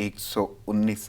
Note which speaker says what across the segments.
Speaker 1: 119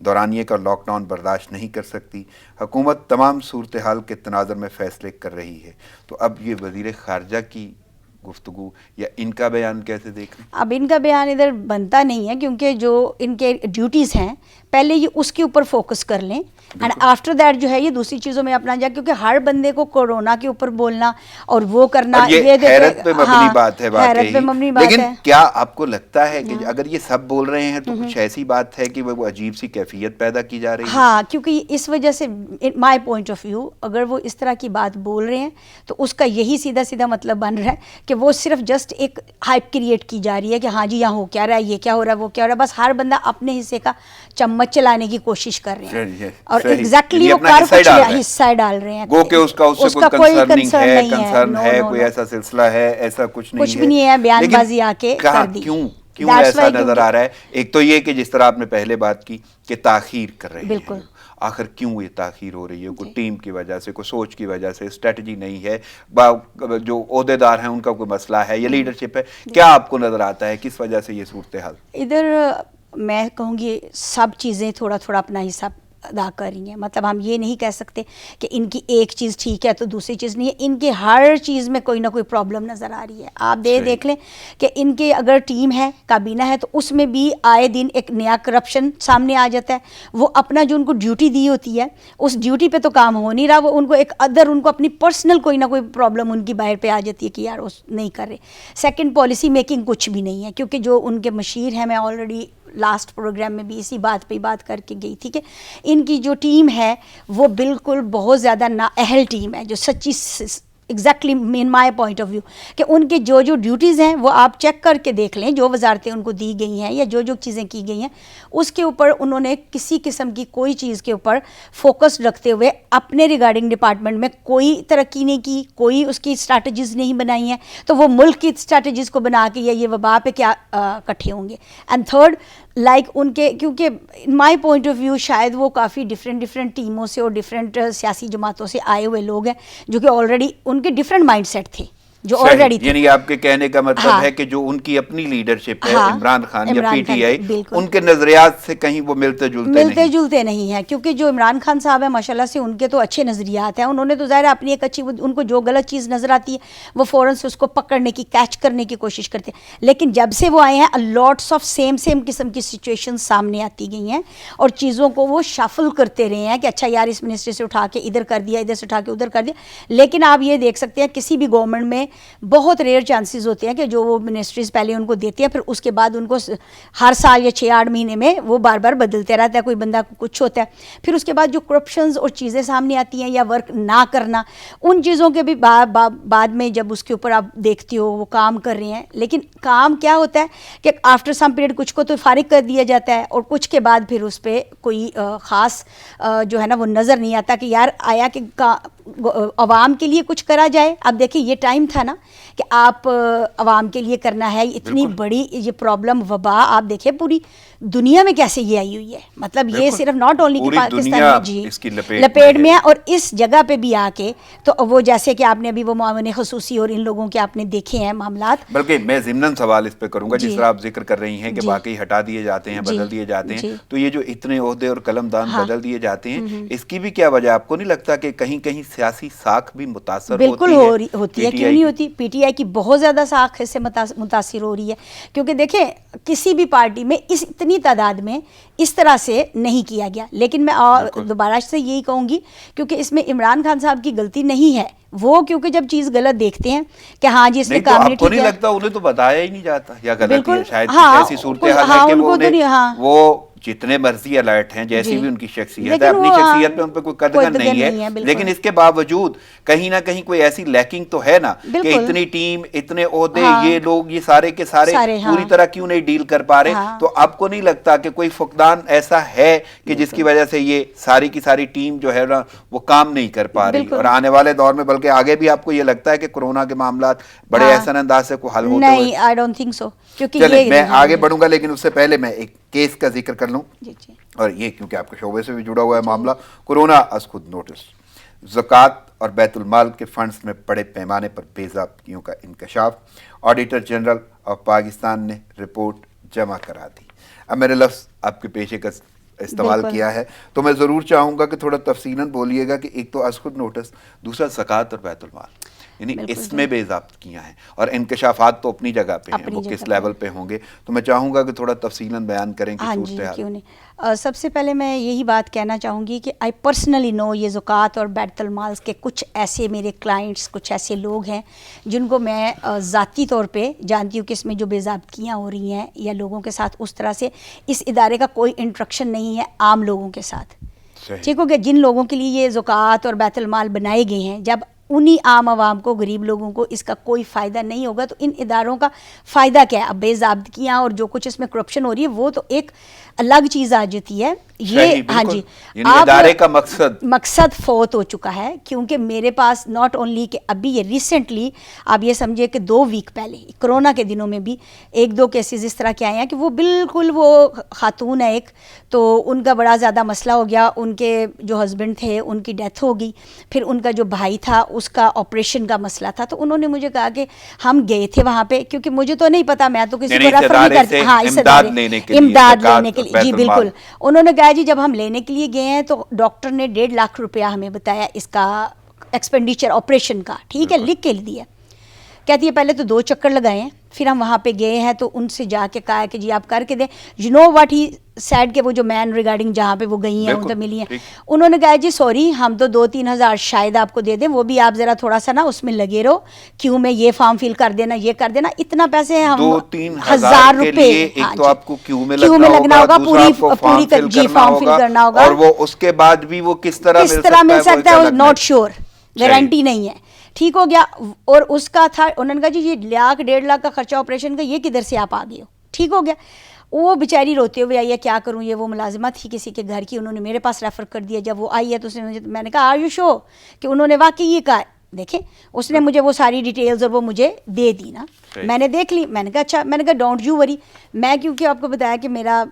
Speaker 1: دورانیے کا lock down برداشت نہیں کر سکتی. حکومت تمام صورتحال کے تناظر میں فیصلے کر رہی ہے. تو اب یہ وزیر خارجہ کی گفتگو یا ان کا بیان کیسے دیکھیں؟
Speaker 2: اب ان کا بیان ادھر بنتا نہیں ہے کیونکہ جو ان کے ڈیوٹیز ہیں پہلے یہ اس کے اوپر فوکس کر لیں اینڈ آفٹر دیٹ جو ہے یہ دوسری چیزوں میں اپنا جائے, کیونکہ ہر بندے کو کورونا کے اوپر بولنا اور وہ کرنا
Speaker 1: یہ حیرت پہ مبنی بات ہے
Speaker 2: حیرت پہ مبنی بات ہے.
Speaker 1: لیکن کیا آپ کو لگتا ہے کہ اگر یہ سب بول رہے ہیں تو کچھ ایسی بات ہے کہ وہ عجیب سی کیفیت پیدا کی جا رہی ہے؟
Speaker 2: ہاں, کیونکہ اس وجہ سے مائی پوائنٹ آف ویو اگر وہ اس طرح کی بات بول رہے ہیں تو اس کا یہی سیدھا سیدھا مطلب بن رہا ہے کہ وہ صرف جسٹ ایک ہائپ کریٹ کی جا رہی ہے کہ ہاں جی یہاں ہو کیا رہا ہے, یہ کیا ہو رہا ہے, وہ کیا ہو رہا ہے, بس ہر بندہ اپنے حصے کا چمچ چلانے کی کوشش کر رہے ہیں اور ایگزیکٹلی وہ کر کچھ حصہ ڈال رہے ہیں.
Speaker 1: گو کہ اس کا کوئی کنسرن ہے, کوئی ایسا سلسلہ ہے, ایسا کچھ نہیں ہے,
Speaker 2: کچھ بھی نہیں ہے, بیان بازی آ کے کر دی.
Speaker 1: کیوں ایسا نظر آ رہا ہے؟ ایک تو یہ کہ جس طرح آپ نے پہلے بات کی کہ تاخیر کر رہے ہیں, بالکل آخر کیوں یہ تاخیر ہو رہی ہے؟ کوئی ٹیم کی وجہ سے, کوئی سوچ کی وجہ سے, اسٹریٹجی نہیں ہے, جو عہدیدار ہیں ان کا کوئی مسئلہ ہے یا لیڈرشپ ہے؟ کیا آپ کو نظر آتا ہے کس وجہ سے یہ صورتحال؟
Speaker 2: ادھر میں کہوں گی سب چیزیں تھوڑا تھوڑا اپنا حصہ ادا کر رہی ہیں. مطلب ہم یہ نہیں کہہ سکتے کہ ان کی ایک چیز ٹھیک ہے تو دوسری چیز نہیں ہے. ان کے ہر چیز میں کوئی نہ کوئی پرابلم نظر آ رہی ہے. آپ دیکھ لیں کہ ان کے اگر ٹیم ہے, کابینہ ہے, تو اس میں بھی آئے دن ایک نیا کرپشن سامنے آ جاتا ہے. وہ اپنا جو ان کو ڈیوٹی دی ہوتی ہے اس ڈیوٹی پہ تو کام ہو نہیں رہا, وہ ان کو ایک ادر ان کو اپنی پرسنل کوئی نہ کوئی پرابلم ان کی باہر پہ آ جاتی ہے کہ یار وہ نہیں کر رہے. سیکنڈ پالیسی میکنگ کچھ بھی نہیں ہے, کیونکہ جو ان کے مشیر ہیں, میں آلریڈی لاسٹ پروگرام میں بھی اسی بات پہ بات کر کے گئی تھی کہ ان کی جو ٹیم ہے وہ بالکل بہت زیادہ نااہل ٹیم ہے, جو سچی exactly in my point of view کہ ان کے جو ڈیوٹیز ہیں وہ آپ چیک کر کے دیکھ لیں, جو وزارتیں ان کو دی گئی ہیں یا جو چیزیں کی گئی ہیں اس کے اوپر انہوں نے کسی قسم کی کوئی چیز کے اوپر فوکس رکھتے ہوئے اپنے ریگارڈنگ ڈپارٹمنٹ میں کوئی ترقی نہیں کی, کوئی اس کی اسٹریٹجیز نہیں بنائی ہیں. تو وہ ملک کی اسٹریٹجیز کو بنا کے یا یہ وبا پہ کیا اکٹھے ہوں گے. اینڈ تھرڈ لائک ان کے, کیونکہ مائی پوائنٹ آف ویو شاید وہ کافی ڈفرینٹ ٹیموں سے اور ڈفرینٹ سیاسی جماعتوں سے آئے ہوئے لوگ ہیں جو کہ آلریڈی ان کے ڈفرینٹ مائنڈ سیٹ تھے جو آلریڈی تھے.
Speaker 1: یعنی آپ کے کہنے کا مطلب ہے کہ جو ان کی اپنی لیڈرشپ ہے, عمران خان یا پی ٹی آئی, ان کے نظریات سے کہیں وہ ملتے
Speaker 2: جلتے نہیں ہیں. کیونکہ جو عمران خان صاحب ہیں ماشاءاللہ سے ان کے تو اچھے نظریات ہیں, انہوں نے تو ظاہر اپنی ایک اچھی, ان کو جو غلط چیز نظر آتی ہے وہ فوراً سے اس کو پکڑنے کی, کیچ کرنے کی کوشش کرتے ہیں. لیکن جب سے وہ آئے ہیں لاٹس آف سیم قسم کی سچویشن سامنے آتی گئی ہیں اور چیزوں کو وہ شفل کرتے رہے ہیں کہ اچھا یار اس منسٹری سے اٹھا کے ادھر کر دیا, ادھر سے اٹھا کے ادھر کر دیا. لیکن آپ یہ دیکھ سکتے ہیں کسی بھی گورنمنٹ میں بہت ریئر چانسز ہوتے ہیں کہ جو وہ منسٹریز پہلے ان کو دیتی ہیں, پھر اس کے بعد ان کو ہر سال یا 6-8 مہینے میں وہ بار بار بدلتے رہتا ہے, کوئی بندہ کچھ ہوتا ہے. پھر اس کے بعد جو کرپشنز اور چیزیں سامنے آتی ہیں یا ورک نہ کرنا, ان چیزوں کے بھی بعد میں جب اس کے اوپر آپ دیکھتی ہو وہ کام کر رہے ہیں, لیکن کام کیا ہوتا ہے کہ آفٹر سم پیریڈ کچھ کو تو فارغ کر دیا جاتا ہے اور کچھ کے بعد پھر اس پہ کوئی خاص جو ہے نا وہ نظر نہیں آتا کہ یار آیا کہ عوام کے لیے کچھ کرا جائے. اب دیکھیں یہ ٹائم تھا نا کہ آپ عوام کے لیے کرنا ہے. اتنی بڑی یہ پرابلم وبا آپ دیکھیں پوری دنیا میں کیسے یہ آئی ہوئی ہے, مطلب یہ صرف ناٹ اونلی کہ پاکستان میں جی لپیٹ میں ہے, اور اس جگہ پہ بھی آ کے تو وہ جیسے کہ آپ نے ابھی وہ معاون خصوصی اور ان لوگوں کے آپ نے دیکھے ہیں معاملات.
Speaker 1: بلکہ میں ضمناً سوال اس پہ کروں گا, جس طرح آپ ذکر کر رہی ہیں کہ باقی ہٹا دیے جاتے ہیں, بدل دیے جاتے ہیں, تو یہ جو اتنے عہدے اور قلم دان بدل دیے جاتے ہیں, اس کی بھی کیا وجہ؟ آپ کو نہیں لگتا کہ کہیں کہیں سیاسی ساکھ بھی متاثر
Speaker 2: بالکل ہوتی ہے؟ کیوں نہیں ہوتی؟ پی ٹی آئی کی بہت زیادہ ساکھ سے متاثر ہو رہی ہے, کیونکہ دیکھیں کسی بھی پارٹی میں اس اتنی تعداد میں اس طرح سے نہیں کیا گیا. لیکن میں دوبارہ سے یہی کہوں گی کیونکہ اس میں عمران خان صاحب کی غلطی نہیں ہے, وہ کیونکہ جب چیز غلط دیکھتے ہیں کہ ہاں جی اس نے کام نہیں
Speaker 1: نہیں لگتا, انہیں تو بتایا ہی نہیں جاتا یا غلطی ہے شاید ایسی صورتحال ہے کہ وہ جتنے مرضی الرٹ ہیں, جیسی بھی ان کی شخصیت ہے, اپنی شخصیت پہ ان پہ کوئی قدغن نہیں ہے, لیکن اس کے باوجود کہیں نہ کہیں کوئی ایسی لیکنگ تو ہے نا کہ اتنی ٹیم, اتنے عہدے, یہ لوگ, یہ سارے کے سارے پوری طرح کیوں نہیں ڈیل کر پا رہے. تو آپ کو نہیں لگتا کہ کوئی فقدان ایسا ہے کہ جس کی وجہ سے یہ ساری کی ساری ٹیم جو ہے نا وہ کام نہیں کر پا رہی, اور آنے والے دور میں بلکہ آگے بھی آپ کو یہ لگتا ہے کہ کورونا کے معاملات بڑے احسن انداز سے حل ہوتے ہوئے؟
Speaker 2: نہیں, آئی ڈونٹ تھنک سو.
Speaker 1: چلیں میں آگے بڑھوں گا, لیکن اس سے پہلے میں ایک کیس کا ذکر کر لوں, اور یہ کیونکہ آپ کے شعبے سے بھی جڑا ہوا ہے معاملہ. کورونا از خود نوٹس, زکوٰۃ اور بیت المال کے فنڈز میں بڑے پیمانے پر بے ضابطگیوں کا انکشاف. آڈیٹر جنرل آف پاکستان نے رپورٹ جمع کرا دی. اب میرے لفظ آپ کے پیش استعمال کیا ہے. تو میں ضرور چاہوں گا کہ تھوڑا تفصیلاً بولیے گا کہ ایک تو ازخود نوٹس، دوسرا زکوٰۃ اور بیت المال، یعنی اس میں بے ضابطگیاں ہیں اور انکشافات تو اپنی جگہ پہ ہیں، وہ کس لیول پہ ہوں گے. تو میں چاہوں گا کہ تھوڑا تفصیلاً بیان کریں کہ صورتحال.
Speaker 2: کیوں نہیں. سب سے پہلے میں یہی بات کہنا چاہوں گی کہ آئی پرسنلی نو یہ زکوٰۃ اور بیت المال کے کچھ ایسے میرے کلائنٹس، کچھ ایسے لوگ ہیں جن کو میں ذاتی طور پہ جانتی ہوں کہ اس میں جو بے ضابطگیاں ہو رہی ہیں یا لوگوں کے ساتھ اس طرح سے اس ادارے کا کوئی انٹریکشن نہیں ہے عام لوگوں کے ساتھ. ٹھیک ہو گیا. جن لوگوں کے لیے یہ زکوٰۃ اور بیت المال بنائے گئے ہیں، جب انہی عام عوام کو، غریب لوگوں کو اس کا کوئی فائدہ نہیں ہوگا تو ان اداروں کا فائدہ کیا ہے؟ اب بے ضابطگیاں اور جو کچھ اس میں کرپشن ہو رہی ہے وہ تو ایک الگ چیز آ جاتی ہے. یہ ہاں جی،
Speaker 1: ادارے کا
Speaker 2: مقصد فوت ہو چکا ہے. کیونکہ میرے پاس ناٹ اونلی کہ ابھی یہ ریسنٹلی آپ یہ سمجھے کہ 2 ویک پہلے کرونا کے دنوں میں بھی 1-2 کیسز اس طرح کے آئے ہیں کہ وہ بالکل، وہ خاتون ہے ایک، تو ان کا بڑا زیادہ مسئلہ ہو گیا. ان کے جو ہسبینڈ تھے ان کی ڈیتھ ہو گئی، پھر ان کا جو بھائی تھا اس کا آپریشن کا مسئلہ تھا. تو انہوں نے مجھے کہا کہ ہم گئے تھے وہاں پہ، کیونکہ مجھے تو نہیں پتا، میں تو کسی کو ریفر نہیں کرتی. ہاں، امداد لینے کے لیے. جی بالکل. انہوں نے کہا جی جب ہم لینے کے لیے گئے ہیں تو ڈاکٹر نے 1.5 لاکھ روپیہ ہمیں بتایا اس کا ایکسپینڈیچر آپریشن کا. ٹھیک ہے، لکھ کے دیا. کہتی ہے پہلے تو 2 چکر لگائے ہیں، پھر ہم وہاں پہ گئے ہیں تو ان سے جا کے کہا کہ جی آپ کر کے دیں. You know what he said کہ وہ جو مین ریگارڈنگ جہاں پہ وہ گئی ہیں ان سے ملی ہیں، انہوں نے کہا جی سوری ہم تو 2-3 ہزار شاید آپ کو دے دیں، وہ بھی آپ ذرا تھوڑا سا نا اس میں لگے رہو، کیوں میں یہ فارم فل کر دینا، یہ کر دینا. اتنا پیسے ہم
Speaker 1: 2-3 روپے ایک تو آپ کو کیوں میں لگنا ہوگا،
Speaker 2: پوری جی فارم فل کرنا ہوگا،
Speaker 1: اور وہ اس کے بعد بھی وہ کس طرح
Speaker 2: مل سکتا ہے ناٹ شیور، گارنٹی نہیں ہے. ٹھیک ہو گیا. اور اس کا تھا، انہوں نے کہا جی یہ 1.5 لاکھ کا خرچہ آپریشن کا، یہ کدھر سے آپ آ گئے ہو. ٹھیک ہو گیا. وہ بیچاری روتے ہوئے آئی ہے، کیا کروں، یہ وہ ملازمت تھی کسی کے گھر کی، انہوں نے میرے پاس ریفر کر دیا. جب وہ آئی ہے تو میں نے کہا آر یو شور کہ انہوں نے واقعی یہ کہا. دیکھیں اس نے مجھے وہ ساری ڈیٹیلز اور وہ مجھے دے دی نا، میں نے دیکھ لی. میں نے کہا اچھا، میں نے کہا ڈونٹ یو وری. میں کیونکہ آپ کو بتایا کہ میرا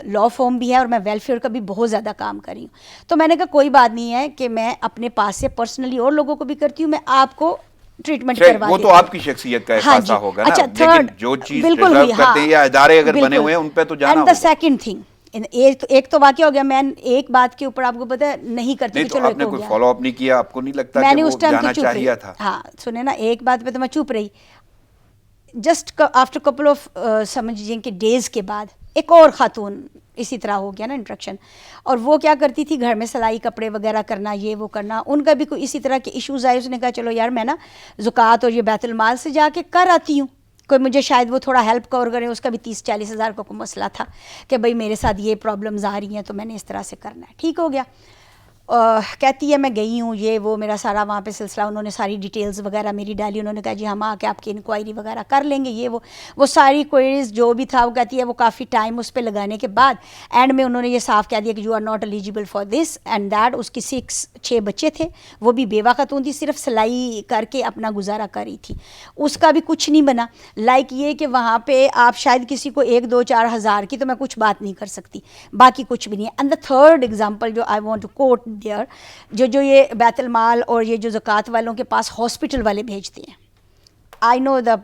Speaker 2: لا فارم بھی ہے اور میں ویلفیئر کا بھی بہت زیادہ کام کر رہی ہوں، تو میں نے کہا کوئی بات نہیں ہے کہ میں اپنے پاس سے پرسنلی اور لوگوں کو بھی کرتی ہوں، میں آپ کو ٹریٹمنٹ کروا
Speaker 1: وہ تو آپ کی شخصیت کا احساسہ ہوگا نا.
Speaker 2: اچھا
Speaker 1: لیکن جو چیز ڈیزرو کرتے ہیں یا ادارے اگر بنے ہوئے ہیں ان پہ تو جانا ہوگا.
Speaker 2: اینڈ دا سیکنڈ تھنگ، ایک تو واقعہ ہو گیا، میں ایک بات کے اوپر آپ کو پتا نہیں کرتی، چلو
Speaker 1: آپ نے کوئی فالو اپ نہیں کیا، آپ کو نہیں لگتا
Speaker 2: میں
Speaker 1: کہ
Speaker 2: نے
Speaker 1: وہ
Speaker 2: اس ٹائم
Speaker 1: جانا چاہیے تھا؟
Speaker 2: ہاں سنیں نا، ایک بات پہ تو میں چپ رہی. جسٹ آفٹر کپل آف سمجھیں کہ ڈیز کے بعد ایک اور خاتون اسی طرح ہو گیا نا انٹریکشن، اور وہ کیا کرتی تھی گھر میں سلائی کپڑے وغیرہ کرنا، یہ وہ کرنا. ان کا بھی کوئی اسی طرح کے ایشوز آئے. اس نے کہا چلو یار میں نا زکوٰۃ اور یہ بیت المال سے جا کے کر آتی ہوں، کوئی مجھے شاید وہ تھوڑا ہیلپ کور کرے. اس کا بھی 30-40 ہزار کا کوئی مسئلہ تھا کہ بھائی میرے ساتھ یہ پرابلمز آ رہی ہیں تو میں نے اس طرح سے کرنا ہے. ٹھیک ہو گیا. کہتی ہے میں گئی ہوں، یہ وہ میرا سارا وہاں پہ سلسلہ، انہوں نے ساری ڈیٹیلز وغیرہ میری ڈالی. انہوں نے کہا جی ہم آ کے آپ کی انکوائری وغیرہ کر لیں گے، یہ وہ ساری کوئریز جو بھی تھا. وہ کہتی ہے وہ کافی ٹائم اس پہ لگانے کے بعد اینڈ میں انہوں نے یہ صاف کہہ دیا کہ you are not eligible for this and that. اس کی 6 بچے تھے، وہ بھی بیوہ خاتون تھی، صرف سلائی کر کے اپنا گزارا کر رہی تھی. اس کا بھی کچھ نہیں بنا. لائک یہ کہ وہاں پہ آپ شاید کسی کو 1-2-4 ہزار کی تو میں کچھ بات نہیں کر سکتی، باقی کچھ بھی نہیں ہے. اینڈ دا تھرڈ ایگزامپل جو I want to quote there, جو یہ بیت المال اور یہ جو زکوٰۃ والوں کے پاس ہاسپٹل والے بھیجتے ہیں. آئی نو دا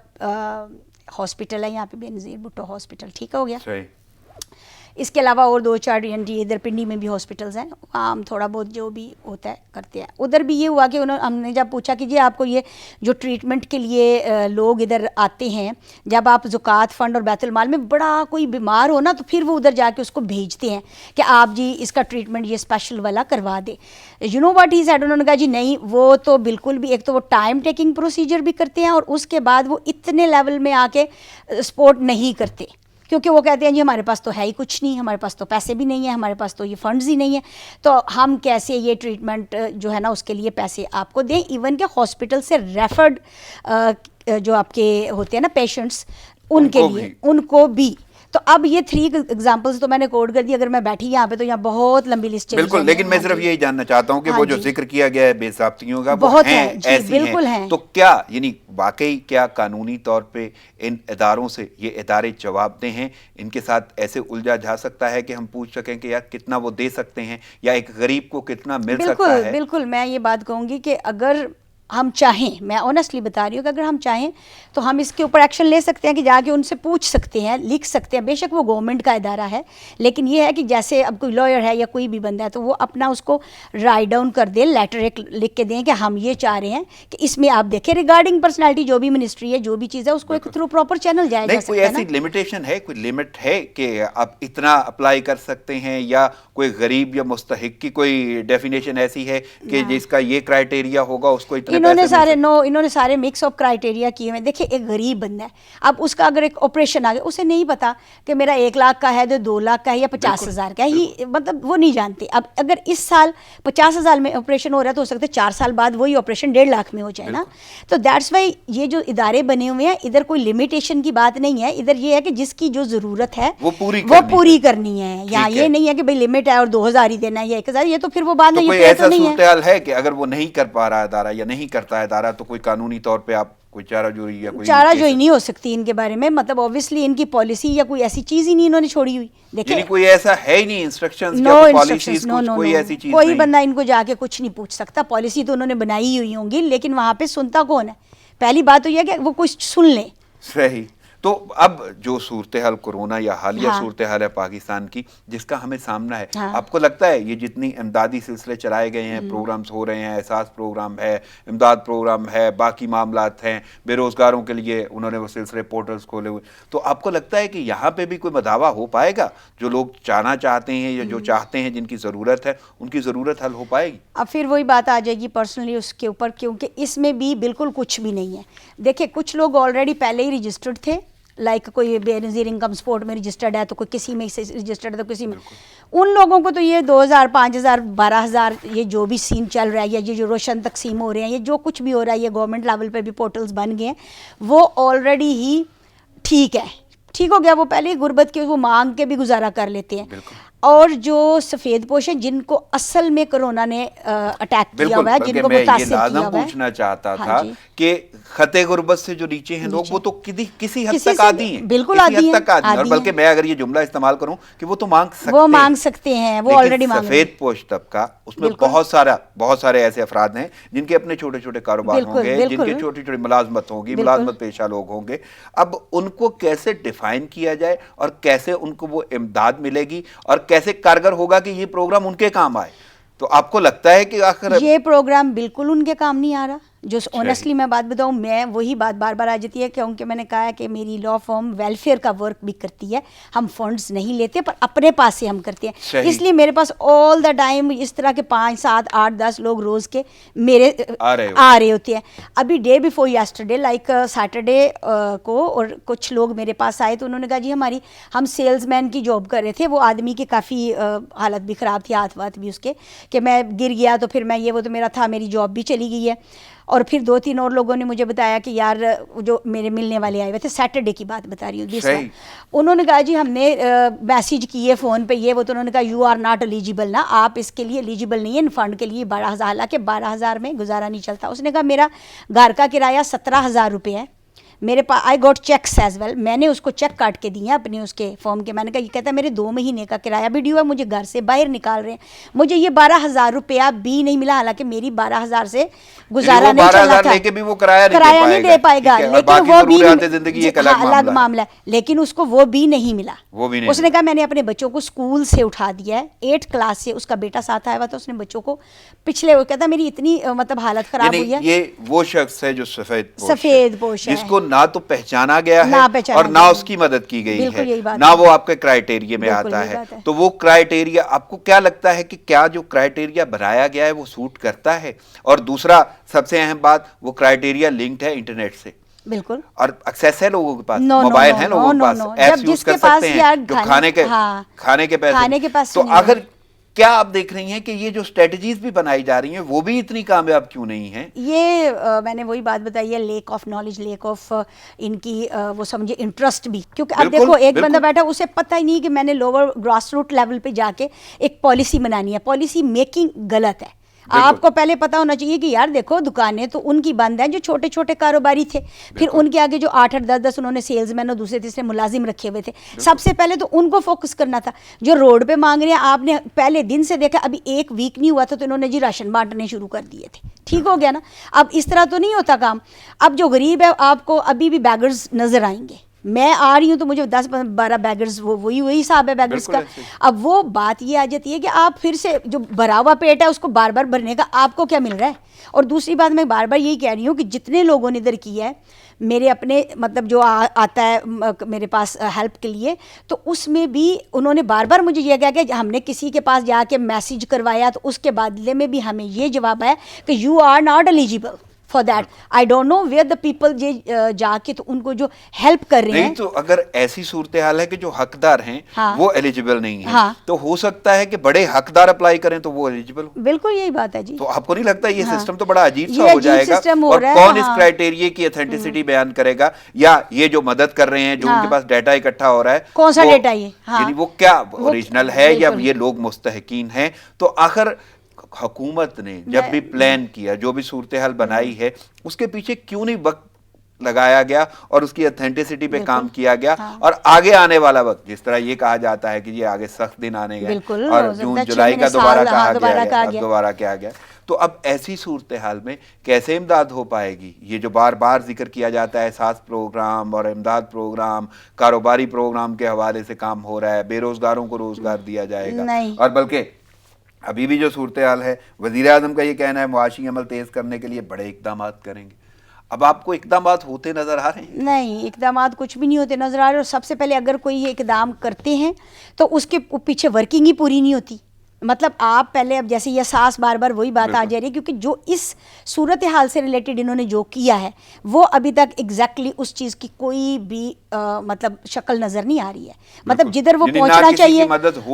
Speaker 2: ہاسپٹل ہے یہاں پہ بے نظیر بھٹو ہاسپٹل. ٹھیک ہو گیا. اس کے علاوہ اور 2-4 ادھر پنڈی میں بھی ہاسپٹلز ہیں، عام تھوڑا بہت جو بھی ہوتا ہے کرتے ہیں. ادھر بھی یہ ہوا کہ ہم نے جب پوچھا کہ جی آپ کو یہ جو ٹریٹمنٹ کے لیے لوگ ادھر آتے ہیں، جب آپ زکوٰۃ فنڈ اور بیت المال میں بڑا کوئی بیمار ہو نا تو پھر وہ ادھر جا کے اس کو بھیجتے ہیں کہ آپ جی اس کا ٹریٹمنٹ یہ اسپیشل والا کروا دے. You know what he said, انہوں نے کہا جی نہیں، وہ تو بالکل بھی، ایک تو وہ ٹائم ٹیکنگ پروسیجر بھی کرتے ہیں اور اس کے بعد وہ اتنے لیول میں آ کے سپورٹ نہیں کرتے، کیونکہ وہ کہتے ہیں جی ہمارے پاس تو ہے ہی کچھ نہیں، ہمارے پاس تو پیسے بھی نہیں ہیں، ہمارے پاس تو یہ فنڈز ہی نہیں ہیں، تو ہم کیسے یہ ٹریٹمنٹ جو ہے نا اس کے لیے پیسے آپ کو دیں. ایون کہ ہاسپٹل سے ریفرڈ جو آپ کے ہوتے ہیں نا پیشنٹس، ان کے لیے ان کو بھی. تو اب یہ 3 ایگزامپلس تو میں نے کوڈ کر دی. اگر میں بیٹھی یہاں پہ تو یہاں بہت لمبی لسٹ ہے.
Speaker 1: بالکل، لیکن میں صرف یہی جاننا چاہتا ہوں کہ وہ جو ذکر کیا گیا ہے بے ضابطگیوں کا، وہ ہیں ایسی ہیں تو کیا یعنی واقعی کیا قانونی طور پہ ان اداروں سے یہ ادارے جواب دہ ہیں؟ ان کے ساتھ ایسے الجھا جا سکتا ہے کہ ہم پوچھ سکیں کہ یار کتنا وہ دے سکتے ہیں یا ایک غریب کو کتنا مل سکتا ہے؟
Speaker 2: بالکل، میں یہ بات کہوں گی کہ اگر ہم چاہیں، میں آنیسٹلی بتا رہی ہوں کہ اگر ہم چاہیں تو ہم اس کے اوپر ایکشن لے سکتے ہیں کہ جا کے ان سے پوچھ سکتے ہیں، لکھ سکتے ہیں. بے شک وہ گورنمنٹ کا ادارہ ہے، لیکن یہ ہے کہ جیسے اب کوئی لائر ہے یا کوئی بھی بندہ ہے تو وہ اپنا اس کو رائٹ ڈاؤن کر دیں، لیٹر ایک لکھ کے دیں کہ ہم یہ چاہ رہے ہیں کہ اس میں آپ دیکھیں ریگارڈنگ پرسنالٹی جو بھی منسٹری ہے جو بھی چیز ہے اس کو ایک تھرو پراپر چینل جایا جا
Speaker 3: نہیں،
Speaker 2: سکتا
Speaker 3: کوئی
Speaker 2: ہے نا.
Speaker 3: ایسی لمیٹیشن ہے، کوئی لمٹ ہے کہ آپ اتنا اپلائی کر سکتے ہیں، یا کوئی غریب یا مستحق کی کوئی ڈیفینیشن ایسی ہے کہ جس کا یہ کرائٹیریا ہوگا اس کو اتنے
Speaker 2: انہوں نے
Speaker 3: پیسے
Speaker 2: سارے انہوں نے سارے مکس آف کرائٹیریا کیے ہوئے. دیکھیں ایک غریب بندہ ہے، اب اس کا اگر ایک آپریشن آ گیا، اسے نہیں پتا کہ میرا 1 لاکھ کا ہے تو 2 لاکھ کا ہے یا 50,000 کا ہے، یہ مطلب وہ نہیں جانتے. اب اگر اس سال 50,000 میں آپریشن ہو رہا ہے تو ہو سکتا ہے 4 سال بعد وہی آپریشن 1.5 لاکھ میں ہو جائے نا. تو دیٹس وائی یہ جو ادارے بنے ہوئے ہیں ادھر کوئی لمیٹیشن کی بات نہیں ہے، ادھر یہ ہے کہ جس کی جو ضرورت ہے
Speaker 3: وہ
Speaker 2: پوری کرنی ہے. یہاں یہ نہیں ہے کہ بھئی لمٹ ہے اور 2,000 ہی دینا ہے یا 1,000، یہ تو پھر وہ بات نہیں.
Speaker 3: کوئی ایسا صورتحال ہے کہ اگر وہ نہیں کر پا رہا ادارہ یا نہیں کرتا ادارہ تو کوئی قانونی طور پہ آپ کوئی چارہ جوئی یا کوئی
Speaker 2: چارہ جوئی نہیں ہو سکتی ان کے بارے میں؟ مطلب اوبویسلی ان کی پالیسی یا کوئی ایسی چیز ہی نہیں انہوں نے چھوڑی ہوئی.
Speaker 3: یعنی کوئی ایسا ہے ہی نہیں انسٹرکشنز
Speaker 2: نو
Speaker 3: یا
Speaker 2: انسٹرکشنز،
Speaker 3: پالیسیز،
Speaker 2: نو
Speaker 3: کوئی ایسی چیز
Speaker 2: کوئی
Speaker 3: نہیں.
Speaker 2: بندہ ان کو جا کے کچھ نہیں پوچھ سکتا. پالیسی تو انہوں نے بنائی ہوئی ہوں گی لیکن وہاں پہ سنتا کون ہے؟ پہلی بات تو یہ ہے کہ وہ کچھ سن لیں.
Speaker 3: صحیح. تو اب جو صورتحال کورونا یا حالیہ صورتحال ہے پاکستان کی جس کا ہمیں سامنا ہے، آپ کو لگتا ہے یہ جتنی امدادی سلسلے چلائے گئے ہیں، پروگرامز ہو رہے ہیں، احساس پروگرام ہے، امداد پروگرام ہے، باقی معاملات ہیں، بے روزگاروں کے لیے انہوں نے وہ سلسلے پورٹلز کھولے ہوئے، تو آپ کو لگتا ہے کہ یہاں پہ بھی کوئی بداوا ہو پائے گا؟ جو لوگ جانا چاہتے ہیں یا جو چاہتے ہیں، جن کی ضرورت ہے، ان کی ضرورت حل ہو پائے گی؟
Speaker 2: اب پھر وہی بات آ جائے گی پرسنلی اس کے اوپر، کیونکہ اس میں بھی بالکل کچھ بھی نہیں ہے. دیکھیں کچھ لوگ آلریڈی پہلے ہی رجسٹرڈ تھے، لائک کوئی بے نظیر انکم سپورٹ میں رجسٹرڈ ہے تو کوئی کسی میں رجسٹرڈ ہے تو کسی میں. ان لوگوں کو تو یہ 2,000 5,000 12,000 یہ جو بھی سین چل رہا ہے یا یہ جو روشن تقسیم ہو رہے ہیں، یہ جو کچھ بھی ہو رہا ہے، یہ گورنمنٹ لیول پہ بھی پورٹلز بن گئے ہیں، وہ آلریڈی ہی ٹھیک ہے، ٹھیک ہو گیا. وہ پہلے ہی غربت کے وہ مانگ کے بھی گزارا کر لیتے ہیں. اور جو سفید پوش ہیں جن کو اصل میں کرونا نے اٹیک کیا ہوا ہے، جن کو متاثر کیا ہوا ہے.
Speaker 3: میں یہ لازم پوچھنا چاہتا تھا کہ خطے غربت سے جو نیچے ہیں لوگ وہ تو کسی حد تک عادی ہیں،
Speaker 2: بالکل عادی ہیں.
Speaker 3: اور بلکہ میں اگر یہ جملہ استعمال کروں کہ وہ تو مانگ سکتے ہیں،
Speaker 2: وہ آلریڈی مانگ
Speaker 3: سفید پوش طبقہ اس میں بہت سارے ایسے افراد ہیں جن کے اپنے چھوٹے چھوٹے کاروبار ہوں گے، جن کے چھوٹی چھوٹی ملازمت ہوگی، ملازمت پیشہ لوگ ہوں گے. اب ان کو کیسے ڈیفائن کیا جائے اور کیسے ان کو وہ امداد ملے گی اور کیسے کارگر ہوگا کہ یہ پروگرام ان کے کام آئے؟ تو آپ کو لگتا ہے کہ آخر
Speaker 2: یہ پروگرام بالکل ان کے کام نہیں آ رہا؟ جو آنیسٹلی میں بات بتاؤں، میں وہی بات بار بار آ جاتی ہے کیونکہ میں نے کہا ہے کہ میری لا فرم ویلفیئر کا ورک بھی کرتی ہے. ہم فنڈز نہیں لیتے پر اپنے پاس سے ہم کرتے ہیں، اس لیے میرے پاس آل دا ٹائم اس طرح کے 5 7 8 10 لوگ روز کے میرے آ رہے ہوتے ہیں. ابھی day before yesterday like Saturday کو اور کچھ لوگ میرے پاس آئے تو انہوں نے کہا جی ہم سیلز مین کی جاب کر رہے تھے. وہ آدمی کی کافی حالت بھی خراب تھی، ہاتھ وات بھی اس کے، کہ میں گر گیا تو پھر میں یہ وہ تو میرا تھا، میری جاب بھی چلی گئی ہے. اور پھر 2-3 اور لوگوں نے مجھے بتایا کہ یار جو میرے ملنے والے آئے ہوئے تھے، سیٹرڈے کی بات بتا رہی ہوں، انہوں نے کہا جی ہم نے میسیج کیے فون پہ یہ وہ، تو انہوں نے کہا یو آر ناٹ ایلیجیبل، نا آپ اس کے لیے ایلیجیبل نہیں ہیں فنڈ کے لیے 12,000، حالانکہ 12,000 میں گزارا نہیں چلتا. اس نے کہا میرا گھر کا کرایہ 17,000 روپے ہے، میرے پاس آئی گوٹ چیکس ایز ویل، میں نے اس کو چیک کاٹ کے دیے اپنے اس کے فارم کے. میں نے کہا یہ کہتا ہے میرے 2 مہینے کا کرایہ بھی ڈیو ہے، مجھے گھر سے باہر نکال رہے ہیں، مجھے یہ 12,000 روپیہ بھی نہیں ملا، حالانکہ میری 12,000 سے گزارا نہیں چلنا تھا، کرایہ نہیں دے پائے گا. لیکن وہ بھی الگ معاملہ ہے، لیکن اس کو وہ بھی نہیں ملا. اس نے کہا میں نے اپنے بچوں کو اسکول سے اٹھا دیا ہے، 8 کلاس سے، اس کا بیٹا ساتھ آیا ہوا تھا، اس نے بچوں کو پچھلے، وہ کہتا میری اتنی مطلب حالت خراب ہوئی ہے.
Speaker 3: یہ وہ شخص ہے جو
Speaker 2: سفید پوش ہے،
Speaker 3: جس کو نہ تو پہچانا گیا ہے اور نہ اس کی مدد کی گئی ہے، نہ وہ آپ کے کرائیٹیریا میں آتا ہے. تو وہ کرائیٹیریا آپ کو کیا لگتا ہے کہ کیا جو کرائیٹیریا بنایا گیا ہے وہ سوٹ کرتا ہے؟ اور دوسرا سب سے اہم بات، وہ کرائیٹیریا لنکڈ ہے انٹرنیٹ سے، بالکل، اور ایکسیس ہے لوگوں کے پاس، موبائل ہیں لوگوں کے پاس، ایپس یوز کر سکتے ہیں جو کھانے کے پیسے. تو اگر کیا آپ دیکھ رہی ہیں کہ یہ جو اسٹریٹجیز بھی بنائی جا رہی ہیں وہ بھی اتنی کامیاب کیوں نہیں ہیں؟
Speaker 2: یہ میں نے وہی بات بتائی ہے، lack of knowledge, lack of ان کی وہ سمجھے انٹرسٹ بھی، کیونکہ اب دیکھو ایک بندہ بیٹھا اسے پتہ ہی نہیں کہ میں نے لوور گراس روٹ لیول پہ جا کے ایک پالیسی بنانی ہے. پالیسی میکنگ غلط ہے، آپ کو پہلے پتا ہونا چاہیے کہ یار دیکھو دکانیں تو ان کی بند ہیں جو چھوٹے چھوٹے کاروباری تھے, پھر ان کے آگے جو 8-10 انہوں نے سیلز مین اور دوسرے تیسرے ملازم رکھے ہوئے تھے, سب سے پہلے تو ان کو فوکس کرنا تھا. جو روڈ پہ مانگ رہے ہیں آپ نے پہلے دن سے دیکھا, ابھی 1 ویک نہیں ہوا تھا تو انہوں نے جی راشن بانٹنے شروع کر دیے تھے. ٹھیک ہو گیا نا. اب اس طرح تو نہیں ہوتا کام. اب جو غریب ہے آپ کو ابھی بھی بیگرز نظر آئیں گے. میں آ رہی ہوں تو مجھے 10-12 بیگرز وہی حساب ہے بیگرز کا. اب وہ بات یہ آ جاتی ہے کہ آپ پھر سے جو بھرا ہوا پیٹ ہے اس کو بار بار بھرنے کا آپ کو کیا مل رہا ہے. اور دوسری بات میں بار بار یہی کہہ رہی ہوں کہ جتنے لوگوں نے ادھر کیا ہے میرے اپنے مطلب جو آتا ہے میرے پاس ہیلپ کے لیے, تو اس میں بھی انہوں نے بار بار مجھے یہ کہا کہ ہم نے کسی کے پاس جا کے میسیج کروایا تو اس کے بدلے میں بھی ہمیں یہ جواب آیا کہ you are not eligible for that. I don't know where the people جا کے تو ان کو جو ہیلپ کر رہے ہیں.
Speaker 3: تو اگر ایسی صورتحال ہے کہ جو حقدار ہیں وہ ایلیجیبل نہیں ہیں تو ہو سکتا ہے کہ بڑے حقدار اپلائی کریں تو وہ ایلیجیبل ہو.
Speaker 2: بالکل یہی بات ہے جی.
Speaker 3: تو آپ کو نہیں لگتا یہ سسٹم تو بڑا عجیب سا ہو جائے گا, اور کون اس کرائٹیریا کی اتھینٹسٹی بیان کرے گا, یا یہ جو مدد کر رہے ہیں جو ان کے پاس ڈیٹا اکٹھا ہو رہا ہے
Speaker 2: کون سا ڈیٹا یہ,
Speaker 3: یعنی وہ کیا اوریجنل ہے یا یہ لوگ مستحقین ہیں. تو آخر حکومت نے جب بھی پلان کیا, جو بھی صورتحال بنائی ہے, اس کے پیچھے کیوں نہیں وقت لگایا گیا اور اس کی اتھینٹسٹی پہ کام کیا گیا, اور آگے آنے والا وقت جس طرح یہ کہا جاتا ہے کہ یہ آگے سخت دن آنے گئے اور جون جولائی کا دوبارہ کہا گیا, تو اب ایسی صورتحال میں کیسے امداد ہو پائے گی؟ یہ جو بار بار ذکر کیا جاتا ہے احساس پروگرام اور امداد پروگرام, کاروباری پروگرام کے حوالے سے کام ہو رہا ہے, بے روزگاروں کو روزگار دیا جائے گا, اور بلکہ ابھی بھی جو صورتحال ہے وزیر اعظم کا یہ کہنا ہے معاشی عمل تیز کرنے کے لیے بڑے اقدامات کریں گے. اب آپ کو اقدامات ہوتے نظر آ رہے ہیں؟
Speaker 2: نہیں, اقدامات کچھ بھی نہیں ہوتے نظر آ رہے. اور سب سے پہلے اگر کوئی یہ اقدام کرتے ہیں تو اس کے پیچھے ورکنگ ہی پوری نہیں ہوتی. مطلب آپ پہلے اب جیسے یہ ساس بار بار وہی بات آ جا رہی ہے, کیونکہ جو اس صورتحال سے ریلیٹڈ انہوں نے جو کیا ہے وہ ابھی تک ایگزیکٹلی اس چیز کی کوئی بھی مطلب شکل نظر نہیں آ رہی ہے. مطلب جدھر وہ پہنچنا چاہیے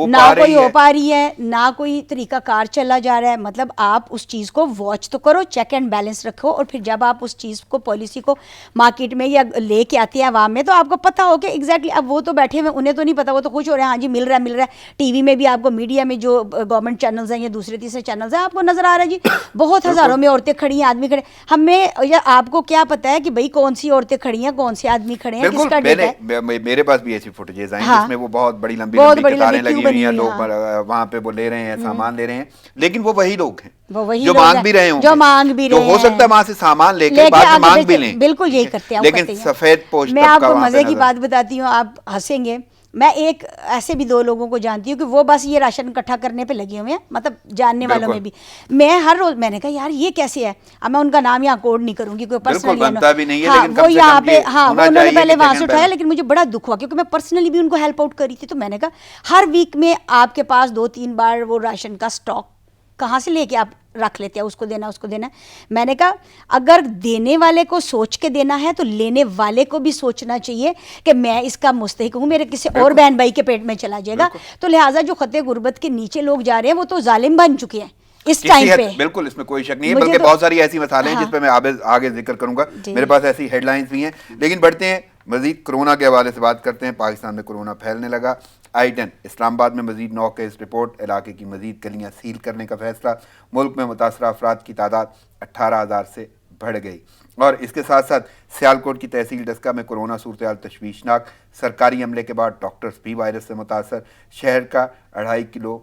Speaker 2: نہ کوئی ہو پا رہی ہے, نہ کوئی طریقہ کار چلا جا رہا ہے. مطلب آپ اس چیز کو واچ تو کرو, چیک اینڈ بیلنس رکھو, اور پھر جب آپ اس چیز کو پالیسی کو مارکیٹ میں یا لے کے آتے ہیں عوام میں تو آپ کو پتہ ہو کہ ایگزیکٹلی اب وہ تو بیٹھے ہوئے, انہیں تو نہیں پتا, وہ تو خوش ہو رہے ہیں ہاں جی مل رہا ہے. ٹی وی میں بھی آپ کو میڈیا میں جو گورنمنٹ چینلز ہیں یا دوسرے تیسرے چینلز ہیں آپ کو نظر آ رہا ہے جی بہت ہزاروں میں عورتیں کھڑی ہیں, آدمی کھڑے. ہمیں یا آپ کو کیا پتا ہے کہ بھئی کون سی عورتیں کھڑی ہیں, کون سے آدمی کھڑے ہیں, کس کا ڈیٹا ہے؟
Speaker 3: میرے پاس بھی ایسی فوٹیجز ہیں جس میں وہ بہت بڑی لمبی قطاریں لگی ہوئی ہیں, لوگ وہاں پہ وہ لے رہے ہیں, سامان لے رہے ہیں, لیکن وہ وہی لوگ ہیں جو مانگ بھی رہے ہوں, جو ہو سکتا ہے وہاں سے سامان لے کے بعد میں مانگ بھی لیں.
Speaker 2: بالکل یہی کرتے ہیں.
Speaker 3: لیکن سفید پوش
Speaker 2: میں آپ کو مزے کی بات بتاتی ہوں, آپ ہنسیں گے. میں ایک ایسے بھی 2 لوگوں کو جانتی ہوں کہ وہ بس یہ راشن اکٹھا کرنے پہ لگے ہوئے ہیں, مطلب جاننے والوں میں بھی. میں ہر روز میں نے کہا یار یہ کیسے ہے, اب میں ان کا نام یہاں کوڈ نہیں کروں گی, کوئی پرسنلی وہ یہاں پہ انہوں نے پہلے وہاں سے اٹھایا, لیکن مجھے بڑا دکھ ہوا کیونکہ میں پرسنلی بھی ان کو ہیلپ آؤٹ کری تھی. تو میں نے کہا ہر ویک میں آپ کے پاس 2-3 بار وہ راشن کا اسٹاک کہاں سے لے کے آپ رکھ لیتے ہیں, اس کو دینا. میں نے کہا اگر دینے والے کو سوچ کے دینا ہے تو لینے والے کو بھی سوچنا چاہیے کہ میں اس کا مستحق ہوں, میرے کسی اور بہن بھائی کے پیٹ میں چلا جائے گا. تو لہٰذا جو خطے غربت کے نیچے لوگ جا رہے ہیں وہ تو ظالم بن چکے ہیں اس ٹائم پہ.
Speaker 3: بالکل, اس میں کوئی شک نہیں ہے, بلکہ بہت ساری ایسی مثالیں ہیں جس پہ میں آگے ذکر کروں گا. میرے پاس ایسی ہیڈ لائنز بھی ہیں, لیکن بڑھتے ہیں مزید کرونا کے حوالے سے بات کرتے ہیں. پاکستان میں کرونا پھیلنے لگا. I-10 اسلام آباد میں مزید 9 کیس رپورٹ, علاقے کی مزید گلیاں سیل کرنے کا فیصلہ. ملک میں متاثرہ افراد کی تعداد 18,000 سے بڑھ گئی. اور اس کے ساتھ ساتھ سیالکوٹ کی تحصیل ڈسکہ میں کرونا صورتحال تشویشناک. سرکاری عملے کے بعد ڈاکٹرز بھی وائرس سے متاثر. شہر کا 2.5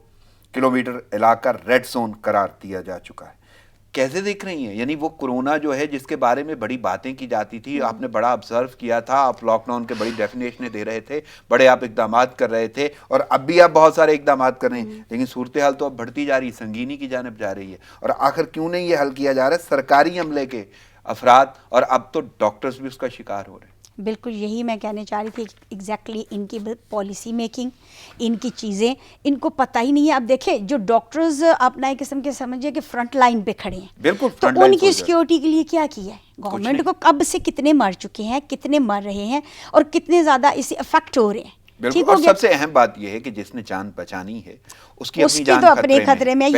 Speaker 3: کلومیٹر علاقہ ریڈ زون قرار دیا جا چکا ہے. کیسے دیکھ رہی ہیں؟ یعنی وہ کرونا جو ہے جس کے بارے میں بڑی باتیں کی جاتی تھی, آپ نے بڑا آبزرو کیا تھا, آپ لاک ڈاؤن کے بڑی ڈیفینیشنیں دے رہے تھے, بڑے آپ اقدامات کر رہے تھے, اور اب بھی آپ بہت سارے اقدامات کر رہے ہیں, لیکن صورتحال تو اب بڑھتی جا رہی, سنگینی کی جانب جا رہی ہے. اور آخر کیوں نہیں یہ حل کیا جا رہا ہے؟ سرکاری عملے کے افراد اور اب تو ڈاکٹرز بھی اس کا شکار ہو رہے ہیں.
Speaker 2: بالکل یہی میں کہنے چاہ رہی تھی, ایگزیکٹلی ان کی پالیسی میکنگ, ان کی چیزیں ان کو پتہ ہی نہیں ہے. اب دیکھیں جو ڈاکٹرز اپنا ایک قسم کے سمجھے کہ فرنٹ لائن پہ کھڑے ہیں,
Speaker 3: بالکل,
Speaker 2: تو ان کی سیکیورٹی کے لیے کیا ہے گورنمنٹ کو؟ کب سے کتنے مر چکے ہیں, کتنے مر رہے ہیں, اور کتنے زیادہ اس سے افیکٹ ہو رہے ہیں.
Speaker 3: بالکل, اور سب سے اہم بات یہ ہے کہ جس نے جان بچانی ہے اس کی اپنی جان
Speaker 2: خطرے میں,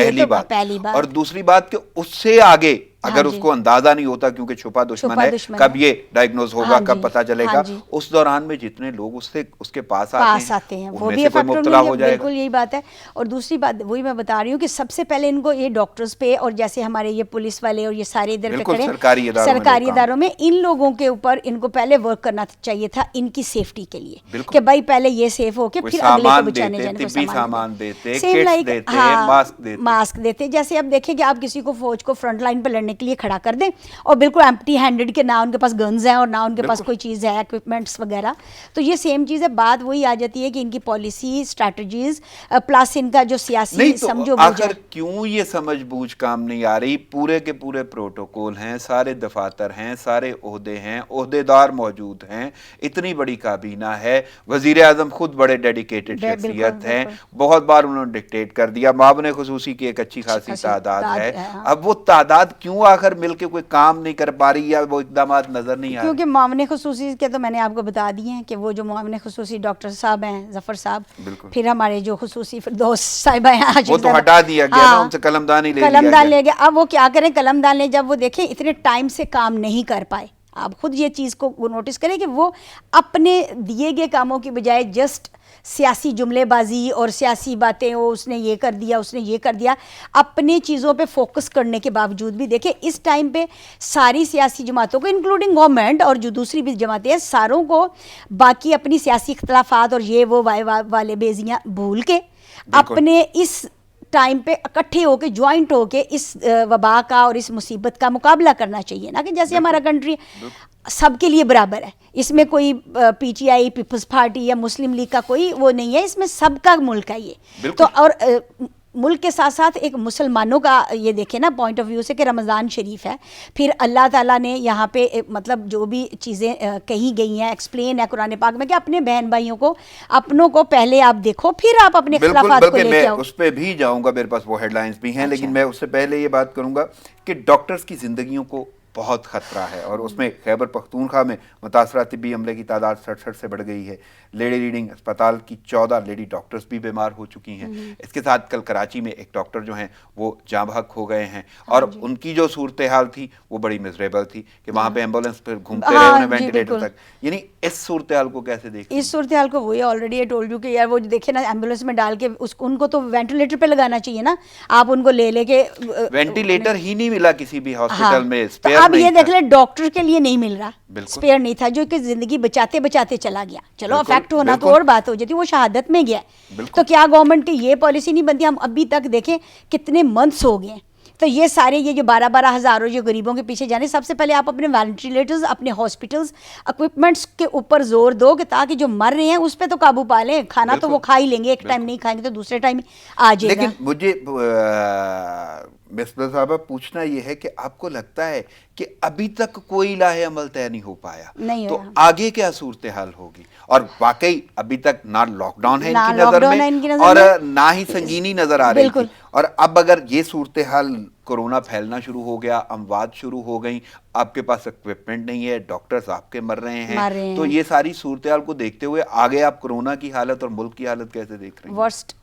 Speaker 3: پہلی بات. اور دوسری بات کہ اس سے آگے اگر اس کو اندازہ نہیں ہوتا کیونکہ چھپا دشمن ہے, کب یہ ڈائگنوز ہوگا, کب پتہ چلے گا, اس دوران میں جتنے لوگ اس کے پاس آتے ہیں
Speaker 2: وہ بھی مبتلا ہو جائے گا. بالکل یہی بات ہے. اور دوسری بات وہی میں بتا رہی ہوں کہ سب سے پہلے ان کو یہ ڈاکٹرز پہ اور جیسے ہمارے یہ پولیس والے اور یہ سارے ادھر پہ کھڑے سرکاری اداروں میں, ان لوگوں کے اوپر ان کو پہلے ورک کرنا چاہیے تھا ان کی سیفٹی کے لیے کہ بھائی پہلے یہ سیف ہو کے پھر اگلے کو بچانے جانے کو سامان دیتے, کٹس دیتے, ماسک دیتے. جیسے اب دیکھیں کہ آپ کسی کو فوج کو فرنٹ لائن پہ لڑنے کے لیے کھڑا کر دیں اور بالکل ایمپٹی ہینڈڈ کے, نہ ان کے پاس گنز ہیں اور نہ ان کے پاس کوئی چیز ہے اکوپمنٹس وغیرہ, تو یہ سیم چیز ہے. بات وہی آ جاتی ہے کہ ان کی پالیسی اسٹریٹجیز پلس ان کا جو سیاسی سمجھو بوجھ ہے.
Speaker 3: کیوں یہ سمجھ بوجھ کام نہیں آ رہی؟ پورے کے پورے پروٹوکول ہیں, سارے دفاتر ہیں, سارے عہدے ہیں, عہدیدار موجود ہیں, اتنی بڑی کابینہ ہے, وزیر اعظم خود بڑے ڈیڈیکیٹڈ شخصیت ہیں, بہت بار انہوں نے ڈکٹیٹ کر دیا, معاون خصوصی کی ایک اچھی خاصی تعداد ہے. اب وہ تعداد کیوں آخر مل کے کوئی کام نہیں کر پا رہی یا وہ اقدامات نظر نہیں آ رہے؟
Speaker 2: کیونکہ معاون خصوصی کے تو میں نے آپ کو بتا دیے ہیں کہ وہ جو معاون خصوصی ڈاکٹر صاحب ہیں ظفر صاحب, پھر ہمارے جو خصوصی فردوس صاحبہ ہیں
Speaker 3: وہ تو ہٹا دیا گیا نا, ان سے قلمدان
Speaker 2: لے گیا. اب وہ کیا کریں قلمدان لے, جب وہ دیکھیں اتنے ٹائم سے کام نہیں کر پائے. آپ خود یہ چیز کو نوٹس کریں کہ وہ اپنے دیے گئے کاموں کی بجائے جسٹ سیاسی جملے بازی اور سیاسی باتیں, اس نے یہ کر دیا, اس نے یہ کر دیا, اپنی چیزوں پہ فوکس کرنے کے باوجود بھی دیکھیں اس ٹائم پہ ساری سیاسی جماعتوں کو انکلوڈنگ گورنمنٹ اور جو دوسری بھی جماعتیں ہیں, ساروں کو باقی اپنی سیاسی اختلافات اور یہ وہ والے بیزیاں بھول کے اپنے اس ٹائم پہ اکٹھے ہو کے جوائنٹ ہو کے اس وبا کا اور اس مصیبت کا مقابلہ کرنا چاہیے نا, کہ جیسے ہمارا کنٹری سب کے لیے برابر ہے, اس میں کوئی P T I, Peoples Party یا مسلم لیگ کا کوئی وہ نہیں ہے, اس میں سب کا ملک ہے یہ تو. اور ملک کے ساتھ ساتھ ایک مسلمانوں کا یہ دیکھیں نا پوائنٹ آف ویو سے کہ رمضان شریف ہے, پھر اللہ تعالیٰ نے یہاں پہ مطلب جو بھی چیزیں کہی گئی ہیں ایکسپلین ہے قرآن پاک میں کہ اپنے بہن بھائیوں کو اپنوں کو پہلے آپ دیکھو پھر آپ اپنے اختلافات کو لے کے آؤ.
Speaker 3: میں اس پہ بھی جاؤں گا, میرے پاس وہ ہیڈ لائنز بھی ہیں, لیکن میں اس سے پہلے یہ بات کروں گا کہ ڈاکٹرز کی زندگیوں کو بہت خطرہ ہے, اور اس میں خیبر پختونخوا میں متاثرہ طبی عملے کی تعداد 67 سے بڑھ گئی ہے. لیڈی ریڈنگ اسپتال کی 14 لیڈی ڈاکٹرز بھی بیمار ہو چکی ہیں. اس کے ساتھ کل کراچی میں ایک ڈاکٹر جو ہیں وہ جاں بحق ہو گئے ہیں, اور ان کی جو صورتحال تھی وہ بڑی مزریبل تھی کہ وہاں پہ ایمبولینس پھر گھومتے رہے انہیں وینٹیلیٹر تک. یعنی اس صورتحال کو کیسے دیکھیں؟
Speaker 2: اس صورتحال کو وہی آلریڈی آئی ٹولڈ یو کہ یار وہ دیکھیں نا ایمبولینس میں ڈال کے ان کو تو وینٹیلیٹر پہ لگانا چاہیے نا, آپ ان کو لے کے
Speaker 3: وینٹیلیٹر ہی نہیں ملا کسی بھی ہاسپٹل میں.
Speaker 2: اب یہ دیکھ لیں ڈاکٹر کے لیے نہیں مل رہا, اسپیئر نہیں تھا جو کہ زندگی بچاتے بچاتے چلا گیا. چلو افیکٹ ہونا تو اور بات ہو جاتی, وہ شہادت میں گیا. تو کیا گورنمنٹ کی یہ پالیسی نہیں بنتی؟ ہم ابھی تک دیکھیں کتنے منتھس ہو گئے, تو یہ سارے یہ جو 12 ہزار جو غریبوں کے پیچھے جانے, سب سے پہلے آپ اپنے وینٹیلیٹرز, اپنے ہاسپٹلز, اکوپمنٹس کے اوپر زور دو کہ تاکہ جو مر رہے ہیں اس پہ تو قابو پا لیں. کھانا تو وہ کھا ہی لیں گے, ایک ٹائم نہیں کھائیں گے تو دوسرے ٹائم آ جائے گا.
Speaker 3: لیکن مجھے بسمہ صاحبہ پوچھنا یہ ہے کہ آپ کو لگتا ہے کہ ابھی تک کوئی لاہ عمل طے نہیں ہو پایا, تو آگے کیا صورتحال ہوگی؟ اور واقعی ابھی تک نہ لاک ڈاؤن ہے ان کی نظر میں اور نہ ہی سنگینی نظر آ رہی تھی, اور اب اگر یہ صورتحال کورونا پھیلنا شروع ہو گیا, اموات شروع ہو گئیں, آپ کے پاس اکوپمنٹ نہیں ہے, ڈاکٹرز آپ کے مر رہے ہیں, تو یہ ساری صورتحال کو دیکھتے ہوئے آگے آپ کورونا کی حالت اور ملک کی حالت کیسے دیکھ رہے ہیں؟
Speaker 2: ورسٹ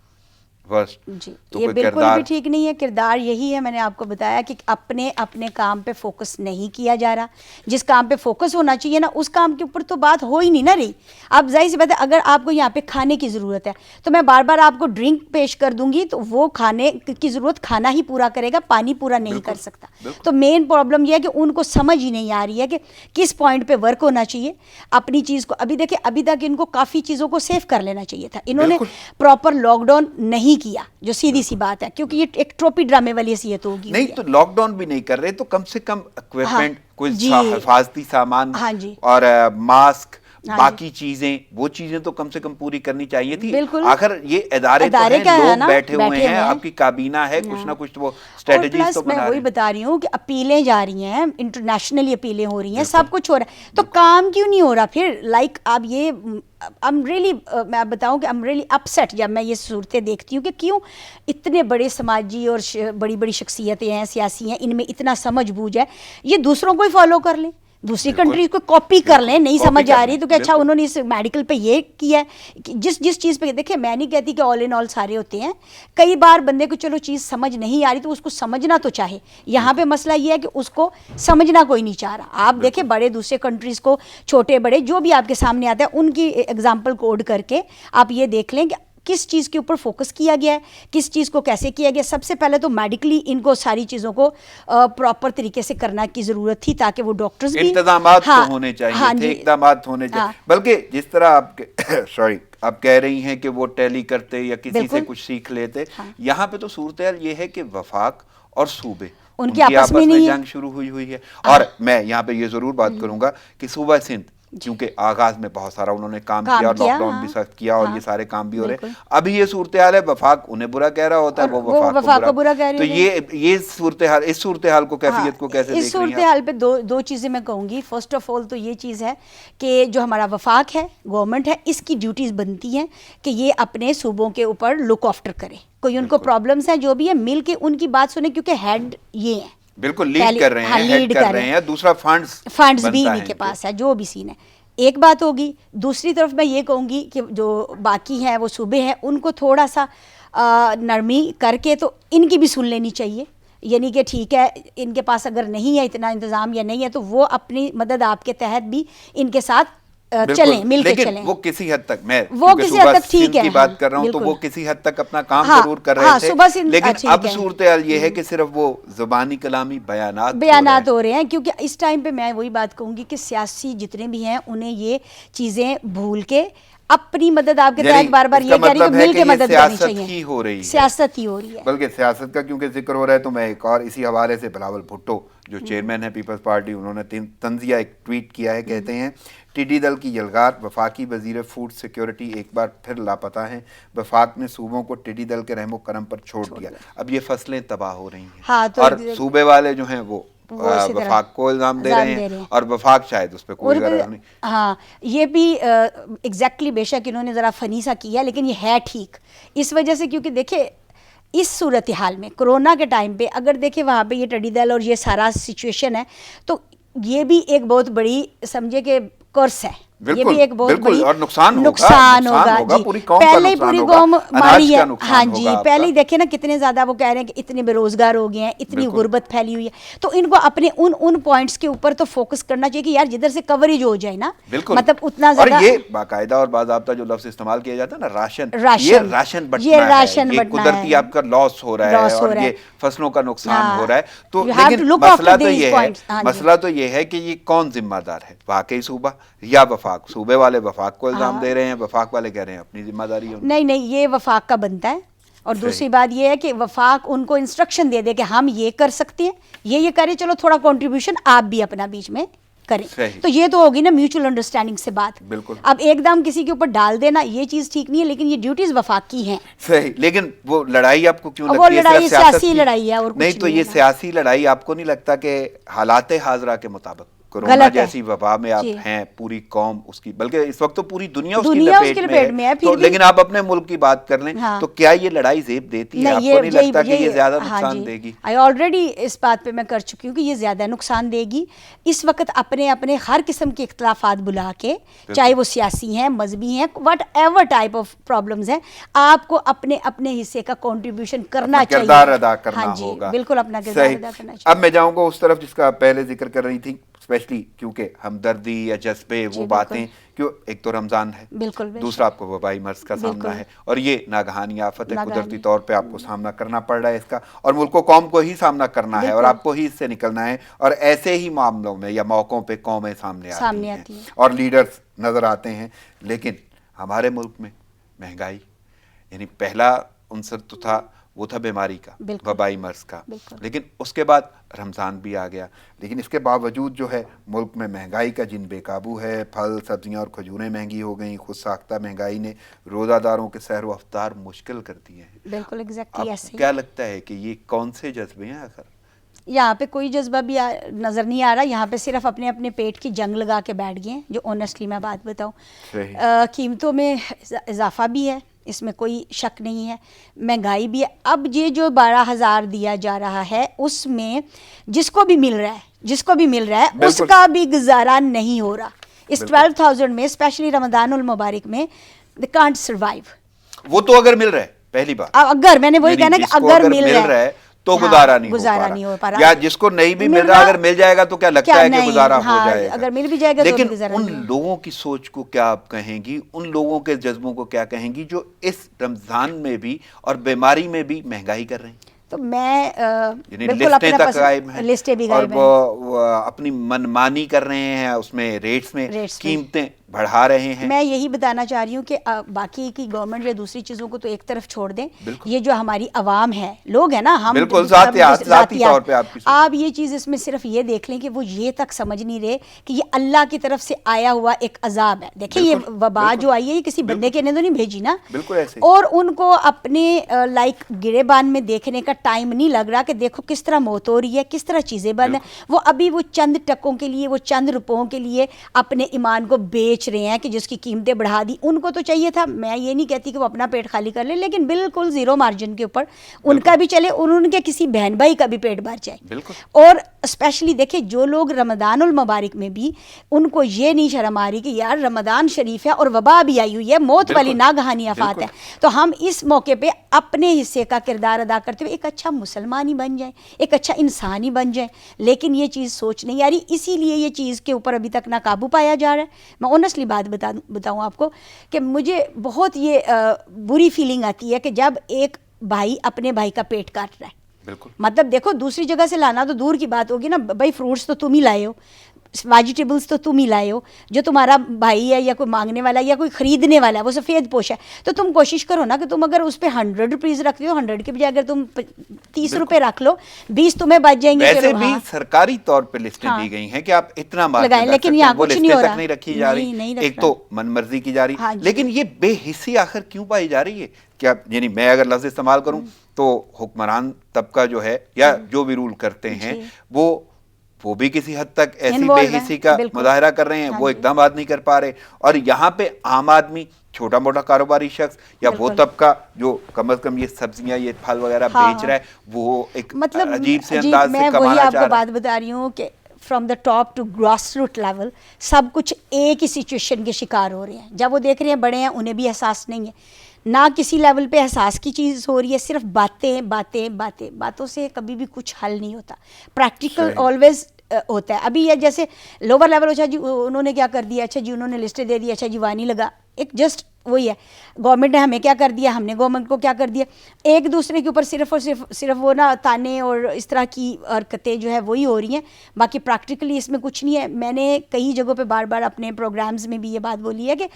Speaker 3: جی,
Speaker 2: یہ بالکل بھی ٹھیک نہیں ہے. کردار یہی ہے, میں نے آپ کو بتایا کہ اپنے کام پہ فوکس نہیں کیا جا رہا. جس کام پہ فوکس ہونا چاہیے نا اس کام کے اوپر تو بات ہو ہی نہیں نہ رہی. اب ظاہر سی بات ہے, اگر آپ کو یہاں پہ کھانے کی ضرورت ہے تو میں بار بار آپ کو ڈرنک پیش کر دوں گی, تو وہ کھانے کی ضرورت کھانا ہی پورا کرے گا, پانی پورا نہیں کر سکتا. تو مین پرابلم یہ ہے کہ ان کو سمجھ ہی نہیں آ رہی ہے کہ کس پوائنٹ پہ ورک ہونا چاہیے اپنی چیز کو. ابھی دیکھیں ابھی تک ان کو کافی چیزوں کو سیو کر لینا چاہیے تھا, انہوں نے پراپر لاک ڈاؤن نہیں کیا, جو سیدھی سی بات ہے, کیونکہ یہ ایک ٹروپی ڈرامے والی حیثیت ہوگی.
Speaker 3: نہیں تو لاک ڈاؤن بھی نہیں کر رہے تو کم سے کم اکوپمنٹ, کوئی حفاظتی سامان اور ماسک, باقی چیزیں, وہ چیزیں تو کم سے کم پوری کرنی چاہیے تھی. آخر یہ ادارے تو ہیں, لوگ بیٹھے ہوئے ہیں, آپ کی کابینہ ہے, کچھ نہ کچھ وہ اسٹریٹجیز تو بنا رہے ہیں.
Speaker 2: میں وہی بتا رہی ہوں کہ اپیلیں جا رہی ہیں, انٹرنیشنلی اپیلیں ہو رہی ہیں, سب کچھ ہو رہا ہے, تو کام کیوں نہیں ہو رہا پھر؟ لائک آپ یہ میں بتاؤں کہ I'm really upset جب میں یہ صورتیں دیکھتی ہوں کہ کیوں اتنے بڑے سماجی اور بڑی بڑی شخصیتیں ہیں, سیاسی ہیں, ان میں اتنا سمجھ بوجھ ہے, یہ دوسروں کو ہی فالو کر لیں. دوسری کنٹریز کو کاپی کر لیں, نہیں سمجھ آ رہی تو کہ اچھا انہوں نے اس میڈیکل پہ یہ کیا ہے, جس چیز پہ دیکھیں میں نہیں کہتی کہ آل ان آل سارے ہوتے ہیں, کئی بار بندے کو چلو چیز سمجھ نہیں آ رہی تو اس کو سمجھنا تو چاہے. یہاں پہ مسئلہ یہ ہے کہ اس کو سمجھنا کوئی نہیں چاہ رہا. آپ دیکھیں بڑے دوسرے کنٹریز کو, چھوٹے بڑے جو بھی آپ کے سامنے آتا ہے ان کی ایگزامپل کوڈ کر کے آپ یہ دیکھ لیں کہ کس چیز کے اوپر فوکس کیا گیا ہے, کس چیز کو کیسے کیا گیا. سب سے پہلے تو میڈیکلی ان کو ساری چیزوں کو پراپر طریقے سے کرنا کی ضرورت تھی تاکہ وہ ڈاکٹرز بھی
Speaker 3: انتظامات تو ہونے چاہیے تھے, اقدامات ہونے چاہیے. بلکہ جس طرح آپ کہہ رہی ہیں کہ وہ ٹیلی کرتے یا کسی سے کچھ سیکھ لیتے, یہاں پہ تو صورتحال یہ ہے کہ وفاق اور صوبے ان کی آپس میں جنگ شروع ہوئی ہے. اور میں یہاں پہ یہ ضرور بات کروں گا کہ صوبہ سندھ کیونکہ آغاز میں بہت سارا انہوں نے کام کیا اور لاک ڈاؤن بھی سخت کیا اور یہ سارے کام بھی ہو رہے ہیں. ابھی یہ صورتحال ہے, وفاق انہیں برا کہہ رہا ہوتا ہے, وہ وفاق کو برا کہہ رہے ہیں. تو یہ صورتحال, اس صورتحال کو کیفیت کو کیسے دیکھ رہی ہیں؟
Speaker 2: اس صورتحال پہ دو چیزیں میں کہوں گی. فرسٹ آف آل تو یہ چیز ہے کہ جو ہمارا وفاق ہے, گورنمنٹ ہے, اس کی ڈیوٹیز بنتی ہیں کہ یہ اپنے صوبوں کے اوپر لک آفٹر کرے. کوئی ان کو پرابلمس ہیں جو بھی ہے مل کے ان کی بات سنیں, کیونکہ ہیڈ یہ ہیں,
Speaker 3: بالکل لیڈ کر رہے ہیں, لیڈ کر رہے ہیں. دوسرا
Speaker 2: فنڈز بھی ان کے پاس ہے, جو بھی سین ہے. ایک بات ہوگی. دوسری طرف میں یہ کہوں گی کہ جو باقی ہیں وہ صوبے ہیں ان کو تھوڑا سا نرمی کر کے تو ان کی بھی سن لینی چاہیے. یعنی کہ ٹھیک ہے ان کے پاس اگر نہیں ہے اتنا انتظام یا نہیں ہے تو وہ اپنی مدد آپ کے تحت بھی ان کے ساتھ چلیں, مل کے چلیں.
Speaker 3: وہ کسی حد تک, میں
Speaker 2: وہ کسی حد تک ٹھیک ہے
Speaker 3: کی بات کر رہا ہوں, تو وہ کسی حد تک اپنا کام ضرور کر رہے تھے. لیکن اب صورتحال یہ ہے کہ صرف وہ زبانی کلامی بیانات
Speaker 2: ہو رہے ہیں. کیونکہ اس ٹائم پہ میں وہی بات کہوں گی کہ سیاسی جتنے بھی ہیں انہیں یہ چیزیں بھول کے اپنی مدد آپ کے تحت بار بار یہ کہہ رہی ہے کہ مل کے مدد کرنی چاہیے. سیاست ہی ہو رہی ہے.
Speaker 3: بلکہ سیاست کا کیونکہ ذکر ہو رہا ہے تو میں ایک اور اسی حوالے سے بلاول بھٹو جو چیئرمین ہے پیپلز پارٹی, انہوں نے طنزیہ ایک ٹویٹ کیا ہے. کہتے ہیں ٹڈی دل کی یلغار, وفاقی وزیر فوڈ سیکیورٹی ایک بار پھر لاپتہ ہیں. وفاق نے صوبوں کو ٹڈی دل کے رحم و کرم پر چھوڑ دیا. اب یہ فصلیں تباہ ہو رہی ہیں اور صوبے والے جو ہیں وہ وفاق کو الزام دے رہے ہیں اور وفاق شاید اس پہ کوئی غرض نہیں.
Speaker 2: ہاں یہ بھی ایگزیکٹلی بے شک انہوں نے ذرا فنی سا کیا, لیکن یہ ہے ٹھیک اس وجہ سے کیونکہ دیکھیں اس صورتحال میں کرونا کے ٹائم پہ اگر دیکھیں وہاں پہ یہ ٹڈی دل اور یہ سارا سچویشن ہے تو یہ بھی ایک بہت بڑی سمجھے کہ کرس ہے. یہ بھی ایک بہت بڑی
Speaker 3: اور نقصان
Speaker 2: ہوگا جی. پہلے پوری قوم ماری ہے. ہاں جی, پہلے ہی دیکھیں نا کتنے زیادہ وہ کہہ رہے ہیں کہ اتنے بے روزگار ہو گئے ہیں, اتنی غربت پھیلی ہوئی ہے. تو ان کو اپنے ان پوائنٹس کے اوپر تو فوکس کرنا چاہیے کہ یار جدھر سے کوریج ہو جائے نا, مطلب اتنا زیادہ.
Speaker 3: اور یہ باقاعدہ اور باضابطہ جو لفظ استعمال کیا جاتا ہے نا, راشن بٹنا ہے, یہ قدرتی آپ کا لاس ہو رہا ہے اور یہ فصلوں کا نقصان ہو رہا ہے. تو لیکن مسئلہ تو یہ ہے کہ یہ کون ذمہ دار ہے, واقعی صوبہ یا وفاق؟ صوبے والے وفاق کو الزام دے رہے ہیں, وفاق والے کہہ رہے ہیں اپنی ذمہ داری ہے.
Speaker 2: نہیں, یہ وفاق کا بنتا ہے. اور دوسری بات یہ ہے کہ وفاق ان کو انسٹرکشن دے دے کہ ہم یہ کر سکتے ہیں, یہ کریں, چلو تھوڑا کنٹریبیوشن آپ بھی اپنا بیچ میں کریں. تو یہ تو ہوگی نا میوچل انڈرسٹینڈنگ سے بات.
Speaker 3: بالکل.
Speaker 2: اب ایک دم کسی کے اوپر ڈال دینا یہ چیز ٹھیک نہیں ہے, لیکن یہ ڈیوٹیز وفاق کی ہیں.
Speaker 3: صحیح. لیکن وہ لڑائی آپ کو کیوں لگتی ہے؟
Speaker 2: وہ لڑائی سیاسی لڑائی ہے اور
Speaker 3: نہیں. تو یہ سیاسی لڑائی آپ کو نہیں لگتا کہ حالات حاضرہ کے مطابق کورونا جیسی وبا میں آپ ہیں, پوری قوم اس کی, بلکہ اس وقت تو پوری دنیا اس کی لپیٹ میں ہے, تو لیکن آپ اپنے ملک کی بات کر لیں تو کیا یہ لڑائی زیب دیتی ہے؟ آپ کو نہیں لگتا کہ یہ زیادہ نقصان دے گی؟
Speaker 2: آلریڈی اس بات پہ میں کر چکی ہوں کہ یہ زیادہ نقصان دے گی. اس وقت اپنے ہر قسم کے اختلافات بلا کے, چاہے وہ سیاسی ہیں, مذہبی ہیں, what ever type of problems ہیں, آپ کو اپنے حصے کا کنٹریبیوشن کرنا چاہیے,
Speaker 3: کردار ادا کرنا ہوگا.
Speaker 2: بالکل اپنا کردار ادا کرنا چاہیے.
Speaker 3: اب میں جاؤں گا اس طرف جس کا پہلے ذکر کر رہی تھی, اسپیشلی کیونکہ ہمدردی یا جذبے وہ باتیں, کیوں ایک تو رمضان ہے, دوسرا آپ کو وبائی مرض کا سامنا ہے, اور یہ ناگہانی آفت ہے, قدرتی طور پہ آپ کو سامنا کرنا پڑ رہا ہے اس کا, اور ملک و قوم کو ہی سامنا کرنا ہے اور آپ کو ہی اس سے نکلنا ہے. اور ایسے ہی معاملوں میں یا موقعوں پہ قومیں سامنے آتی ہیں اور لیڈرز نظر آتے ہیں. لیکن ہمارے ملک میں مہنگائی, یعنی پہلا عنصر تو تھا وہ تھا بیماری کا, وبائی مرض کا, لیکن اس کے بعد رمضان بھی آ گیا. لیکن اس کے باوجود جو ہے ملک میں مہنگائی کا جن بے قابو ہے, پھل سبزیاں اور کھجوریں مہنگی ہو گئیں. خود ساختہ مہنگائی نے روزہ داروں کے سحر و افطار مشکل کر دیے ہیں.
Speaker 2: بالکل ایگزیکٹلی ایسے.
Speaker 3: کیا لگتا ہے کہ یہ کون سے جذبے ہیں آخر؟
Speaker 2: یہاں پہ کوئی جذبہ بھی نظر نہیں آ رہا. یہاں پہ صرف اپنے پیٹ کی جنگ لگا کے بیٹھ گئے ہیں. جو آنیسٹلی میں بات بتاؤں, قیمتوں میں اضافہ بھی ہے, اس میں کوئی شک نہیں ہے, مہنگائی بھی ہے. اب یہ جو 12,000 دیا جا رہا ہے اس میں جس کو بھی مل رہا ہے, جس کو بھی مل رہا ہے اس کا بھی گزارا نہیں ہو رہا. اس 12,000 میں اسپیشلی رمضان المبارک میں they can't survive.
Speaker 3: وہ تو اگر مل رہا ہے پہلی بات,
Speaker 2: اگر میں نے وہی کہنا کہ اگر مل رہا ہے
Speaker 3: تو گزارا نہیں ہو پا رہا, یا جس کو نہیں بھی مل رہا اگر مل جائے گا تو کیا لگتا ہے کہ گزارا ہو جائے گا,
Speaker 2: اگر مل بھی جائے گا.
Speaker 3: لیکن ان لوگوں کی سوچ کو کیا آپ کہیں گی, ان لوگوں کے جذبوں کو کیا کہیں گی جو اس رمضان میں بھی اور بیماری میں بھی مہنگائی کر رہے ہیں؟
Speaker 2: تو میں
Speaker 3: بالکل اپنا لسٹیں بھی غائب ہیں اور وہ اپنی منمانی کر رہے ہیں اس میں ریٹس میں قیمتیں بڑھا رہے ہیں.
Speaker 2: میں یہی بتانا چاہ رہی ہوں کہ باقی کی گورنمنٹ یا دوسری چیزوں کو تو ایک طرف چھوڑ دیں, یہ جو ہماری عوام ہے, لوگ ہیں نا, ہم
Speaker 3: بالکل ذاتی طور پہ
Speaker 2: آپ یہ چیز اس میں صرف یہ دیکھ لیں کہ وہ یہ تک سمجھ نہیں رہے کہ یہ اللہ کی طرف سے آیا ہوا ایک عذاب ہے. دیکھیں یہ وبا جو آئی ہے یہ کسی بندے کے نے تو نہیں بھیجی نا, اور ان کو اپنے لائک گریبان میں دیکھنے کا ٹائم نہیں لگ رہا کہ دیکھو کس طرح موت ہو رہی ہے, کس طرح چیزیں بند ہیں. وہ ابھی وہ چند ٹکوں کے لیے, وہ چند روپوں کے لیے اپنے ایمان کو بیچ رہے ہیں کہ جس کی قیمتیں بڑھا دی. ان کو تو چاہیے تھا, میں یہ نہیں کہتی کہ وہ اپنا پیٹ خالی کر لیں, لیکن بالکل زیرو مارجن کے اوپر ان کا بھی چلے اور ان کے کسی بہن بھائی کا بھی پیٹ بھر جائے. اور اسپیشلی دیکھیں جو لوگ رمضان المبارک میں بھی ان کو یہ نہیں شرم آ رہی کہ یار رمضان شریف ہے اور وبا بھی آئی ہوئی ہے, موت والی ناگہانی آفات ہے, تو ہم اس موقع پہ اپنے حصے کا کردار ادا کرتے ہوئے ایک اچھا مسلمان ہی بن جائیں, ایک اچھا انسان ہی بن جائیں. لیکن یہ چیز سوچ نہیں آ رہی, اسی لیے یہ چیز کے اوپر ابھی تک ناقابو پایا جا رہا ہے. میں آنیسٹلی بات بتاؤں آپ کو کہ مجھے بہت یہ بری فیلنگ آتی ہے کہ جب ایک بھائی اپنے بھائی کا پیٹ کاٹ رہا ہے. مطلب دیکھو دوسری جگہ سے لانا تو دور کی بات ہوگی نا بھائی, فروٹس تو تم ہی لائے ہو, ویجیٹیبلس تو تم ہی لائے ہو, جو تمہارا بھائی ہے یا کوئی مانگنے والا ہے یا کوئی خریدنے والا ہے وہ سفید پوش ہے, تو تم کوشش کرو نا کہ تم اگر اس پہ 100 روپیز رکھتے ہو, 100 کے بجائے اگر تم 30 روپے رکھ لو, 20 تمہیں بچ جائیں گے.
Speaker 3: ویسے بھی سرکاری طور پہ لسٹیں دی گئی ہیں کہ آپ اتنا
Speaker 2: لگائیں, لیکن یہاں کچھ نہیں ہو رہا,
Speaker 3: نہیں رکھی جا رہی, ایک تو من مرضی کی جا رہی. لیکن یہ بے حسی آخر کیوں پائی جا رہی ہے؟ کیا یعنی میں اگر لفظ استعمال کروں تو حکمران طبقہ جو ہے یا جو بھی رول کرتے ہیں وہ بھی کسی حد تک ایسی بے حسی کا مظاہرہ کر رہے ہیں, وہ اقدامات نہیں کر پا رہے. اور یہاں پہ عام آدمی, چھوٹا موٹا کاروباری شخص یا وہ طبقہ جو کم از کم یہ سبزیاں یہ پھل وغیرہ بیچ رہا ہے, وہ ایک عجیب سے انداز سے کمانا چاہ رہا ہے.
Speaker 2: میں وہی آپ کو بات بتا رہی ہوں کہ from the top to grass root level سب کچھ ایک ہی سچویشن کے شکار ہو رہے ہیں. جب وہ دیکھ رہے ہیں بڑے ہیں انہیں بھی احساس نہیں ہے, نہ کسی لیول پہ احساس کی چیز ہو رہی ہے, صرف باتوں سے کبھی بھی کچھ حل نہیں ہوتا. پریکٹیکل آلویز ہوتا ہے. ابھی یہ جیسے لوور لیول, اچھا جی انہوں نے کیا کر دیا, اچھا جی انہوں نے لسٹیں دے دی, اچھا جی وہاں نہیں لگا, ایک جسٹ وہی ہے. گورنمنٹ نے ہمیں کیا کر دیا, ہم نے گورنمنٹ کو کیا کر دیا, ایک دوسرے کے اوپر صرف اور صرف وہ نا تانے اور اس طرح کی حرکتیں جو ہے وہی ہو رہی ہیں. باقی پریکٹیکلی اس میں کچھ نہیں ہے. میں نے کئی جگہوں پہ بار بار اپنے پروگرامز میں بھی یہ بات بولی ہے کہ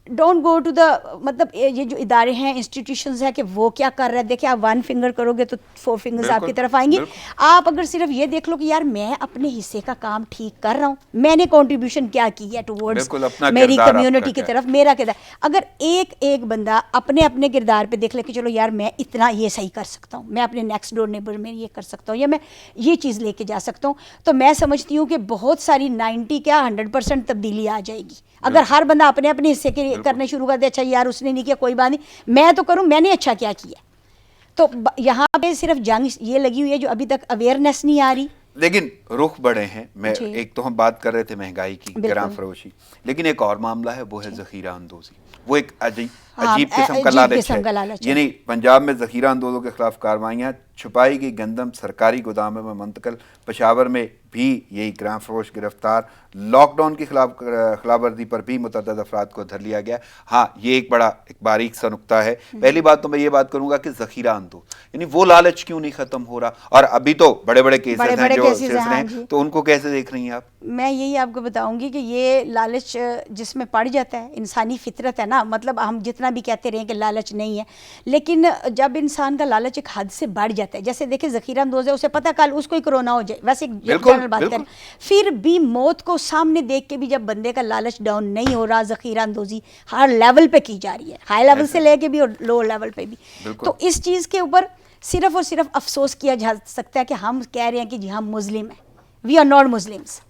Speaker 2: ڈونٹ گو ٹو دا, مطلب یہ جو ادارے ہیں انسٹیٹیوشنز ہیں کہ وہ کیا کر رہے ہیں, دیکھیں آپ 1 فنگر کرو گے تو 4 فنگرز آپ کی طرف آئیں گی. آپ اگر صرف یہ دیکھ لو کہ یار میں اپنے حصے کا کام ٹھیک کر رہا ہوں, میں نے کنٹریبیوشن کیا کی ہے ٹوورڈز میری کمیونٹی کی طرف, میرا کردار, اگر ایک بندہ اپنے کردار پہ دیکھ لے کہ چلو یار میں اتنا یہ صحیح کر سکتا ہوں, میں اپنے نیکسٹ ڈور نیبر میں یہ کر سکتا ہوں, یا میں یہ چیز لے کے جا سکتا ہوں, تو میں سمجھتی ہوں کہ بہت ساری 90 کیا 100% تبدیلی آ جائے گی. اگر ہر بندہ اپنے حصے کے کرنے شروع کر دے, اچھا یار اس نے نہیں کیا کوئی بات نہیں, میں تو کروں, میں نے اچھا کیا کیا. تو یہاں پہ صرف جنگ یہ لگی ہوئی ہے جو ابھی تک اویئرنیس نہیں آ رہی.
Speaker 3: لیکن رخ بڑے ہیں. میں ایک تو ہم بات کر رہے تھے مہنگائی کی, گراں فروشی, لیکن ایک اور معاملہ ہے وہ ہے ذخیرہ اندوزی. وہ ایک عجیب قسم کا لالچ ہے. یعنی پنجاب میں ذخیرہ اندوزوں کے خلاف کارروائیاں, چھپائی گئی گندم سرکاری گوداموں میں منتقل. پشاور میں بھی یہی گراں فروش گرفتار. لاک ڈاؤن کی خلاف ورزی پر بھی متعدد افراد کو دھر لیا گیا. ہاں یہ ایک بڑا ایک باریک سا نقطہ ہے. پہلی بات تو میں یہ بات کروں گا کہ ذخیرہ اندوز یعنی وہ لالچ کیوں نہیں ختم ہو رہا, اور ابھی تو بڑے بڑے کیسز ہیں جو سلسلے ہیں, تو ان کو کیسے دیکھ رہی ہیں آپ؟
Speaker 2: میں یہی آپ کو بتاؤں گی کہ یہ لالچ جس میں پڑ جاتا ہے, انسانی فطرت ہے نا, مطلب ہم جتنا بھی کہتے رہے کہ لالچ نہیں ہے, لیکن جب انسان کا لالچ ایک حد سے بڑھ جاتا ہے, جیسے دیکھیں ذخیرہ اندوز ہے, اسے پتہ کل اس کو ہی کرونا ہو جائے, ویسے جنرل بات کریں, پھر بھی موت کو سامنے دیکھ کے بھی جب بندے کا لالچ ڈاؤن نہیں ہو رہا, ذخیرہ اندوزی ہر لیول پہ کی جا رہی ہے, ہائی لیول سے لے کے بھی اور لو لیول پہ بھی. تو اس چیز کے اوپر صرف اور صرف افسوس کیا جا سکتا ہے کہ ہم کہہ رہے ہیں کہ جی ہم مسلم ہیں, وی آر ناٹ مسلمس.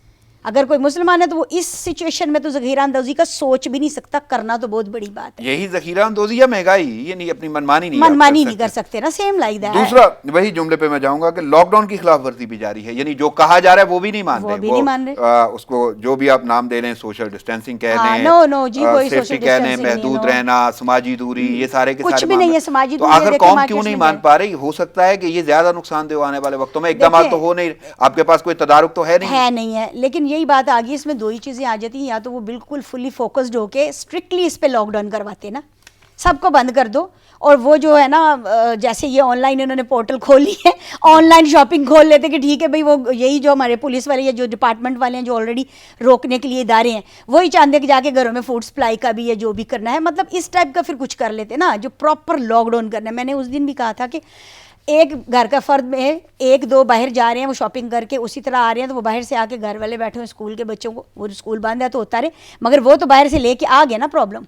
Speaker 2: اگر کوئی مسلمان ہے تو وہ اس سچویشن میں تو ذخیرہ اندوزی کا سوچ بھی نہیں سکتا, کرنا تو بہت بڑی بات ہے.
Speaker 3: یہی ذخیرہ اندوزی یا مہنگائی, یہ نہیں اپنی منمانی
Speaker 2: نہیں کر سکتے نا, سیم لائک دیٹ.
Speaker 3: دوسرا وہی جملے پہ میں جاؤں گا کہ لاک ڈاؤن کی خلاف ورزی بھی جاری ہے, یعنی جو کہا جا رہا ہے وہ بھی نہیں مان رہے, اس کو جو بھی آپ نام دے رہے ہیں, سوشل ڈسٹینسنگ کہہ لیں, سیفٹی کہہ لیں, محدود رہنا, سماجی دوری, یہ سارے کے سارے
Speaker 2: نہیں ہے سماجی
Speaker 3: دوری. تو آخر قوم کیوں نہیں مان پا رہی؟ ہو سکتا ہے کہ یہ زیادہ نقصان دہ آنے والے وقتوں میں اقدامات تو ہو نہیں, آپ کے پاس کوئی تدارک تو ہے نہیں
Speaker 2: ہے. لیکن یہی بات آ گئی, اس میں دو ہی چیزیں آ جاتی ہیں, یا تو وہ بالکل فلی فوکسڈ ہو کے اسٹرکٹلی اس پہ لاک ڈاؤن کرواتے نا, سب کو بند کر دو, اور وہ جو ہے نا جیسے یہ آن لائن انہوں نے پورٹل کھولی ہے, آن لائن شاپنگ کھول لیتے کہ ٹھیک ہے بھائی, وہ یہی جو ہمارے پولیس والے یا جو ڈپارٹمنٹ والے ہیں جو آلریڈی روکنے کے لیے ادارے ہیں, وہی چاہتے ہیں کہ جا کے گھروں میں فوڈ سپلائی کا بھی یا جو بھی کرنا ہے, مطلب اس ٹائپ کا پھر کچھ کر لیتے نا جو پراپر لاک ڈاؤن کرنا ہے. میں نے اس دن بھی کہا تھا کہ ایک گھر کا فرد میں ایک دو باہر جا رہے ہیں, وہ شاپنگ کر کے اسی طرح آ رہے ہیں, تو وہ باہر سے آ کے گھر والے بیٹھے ہوئے اسکول کے بچوں کو, وہ اسکول بند ہے تو ہوتا رہے, مگر وہ تو باہر سے لے کے آ گئے نا پرابلم.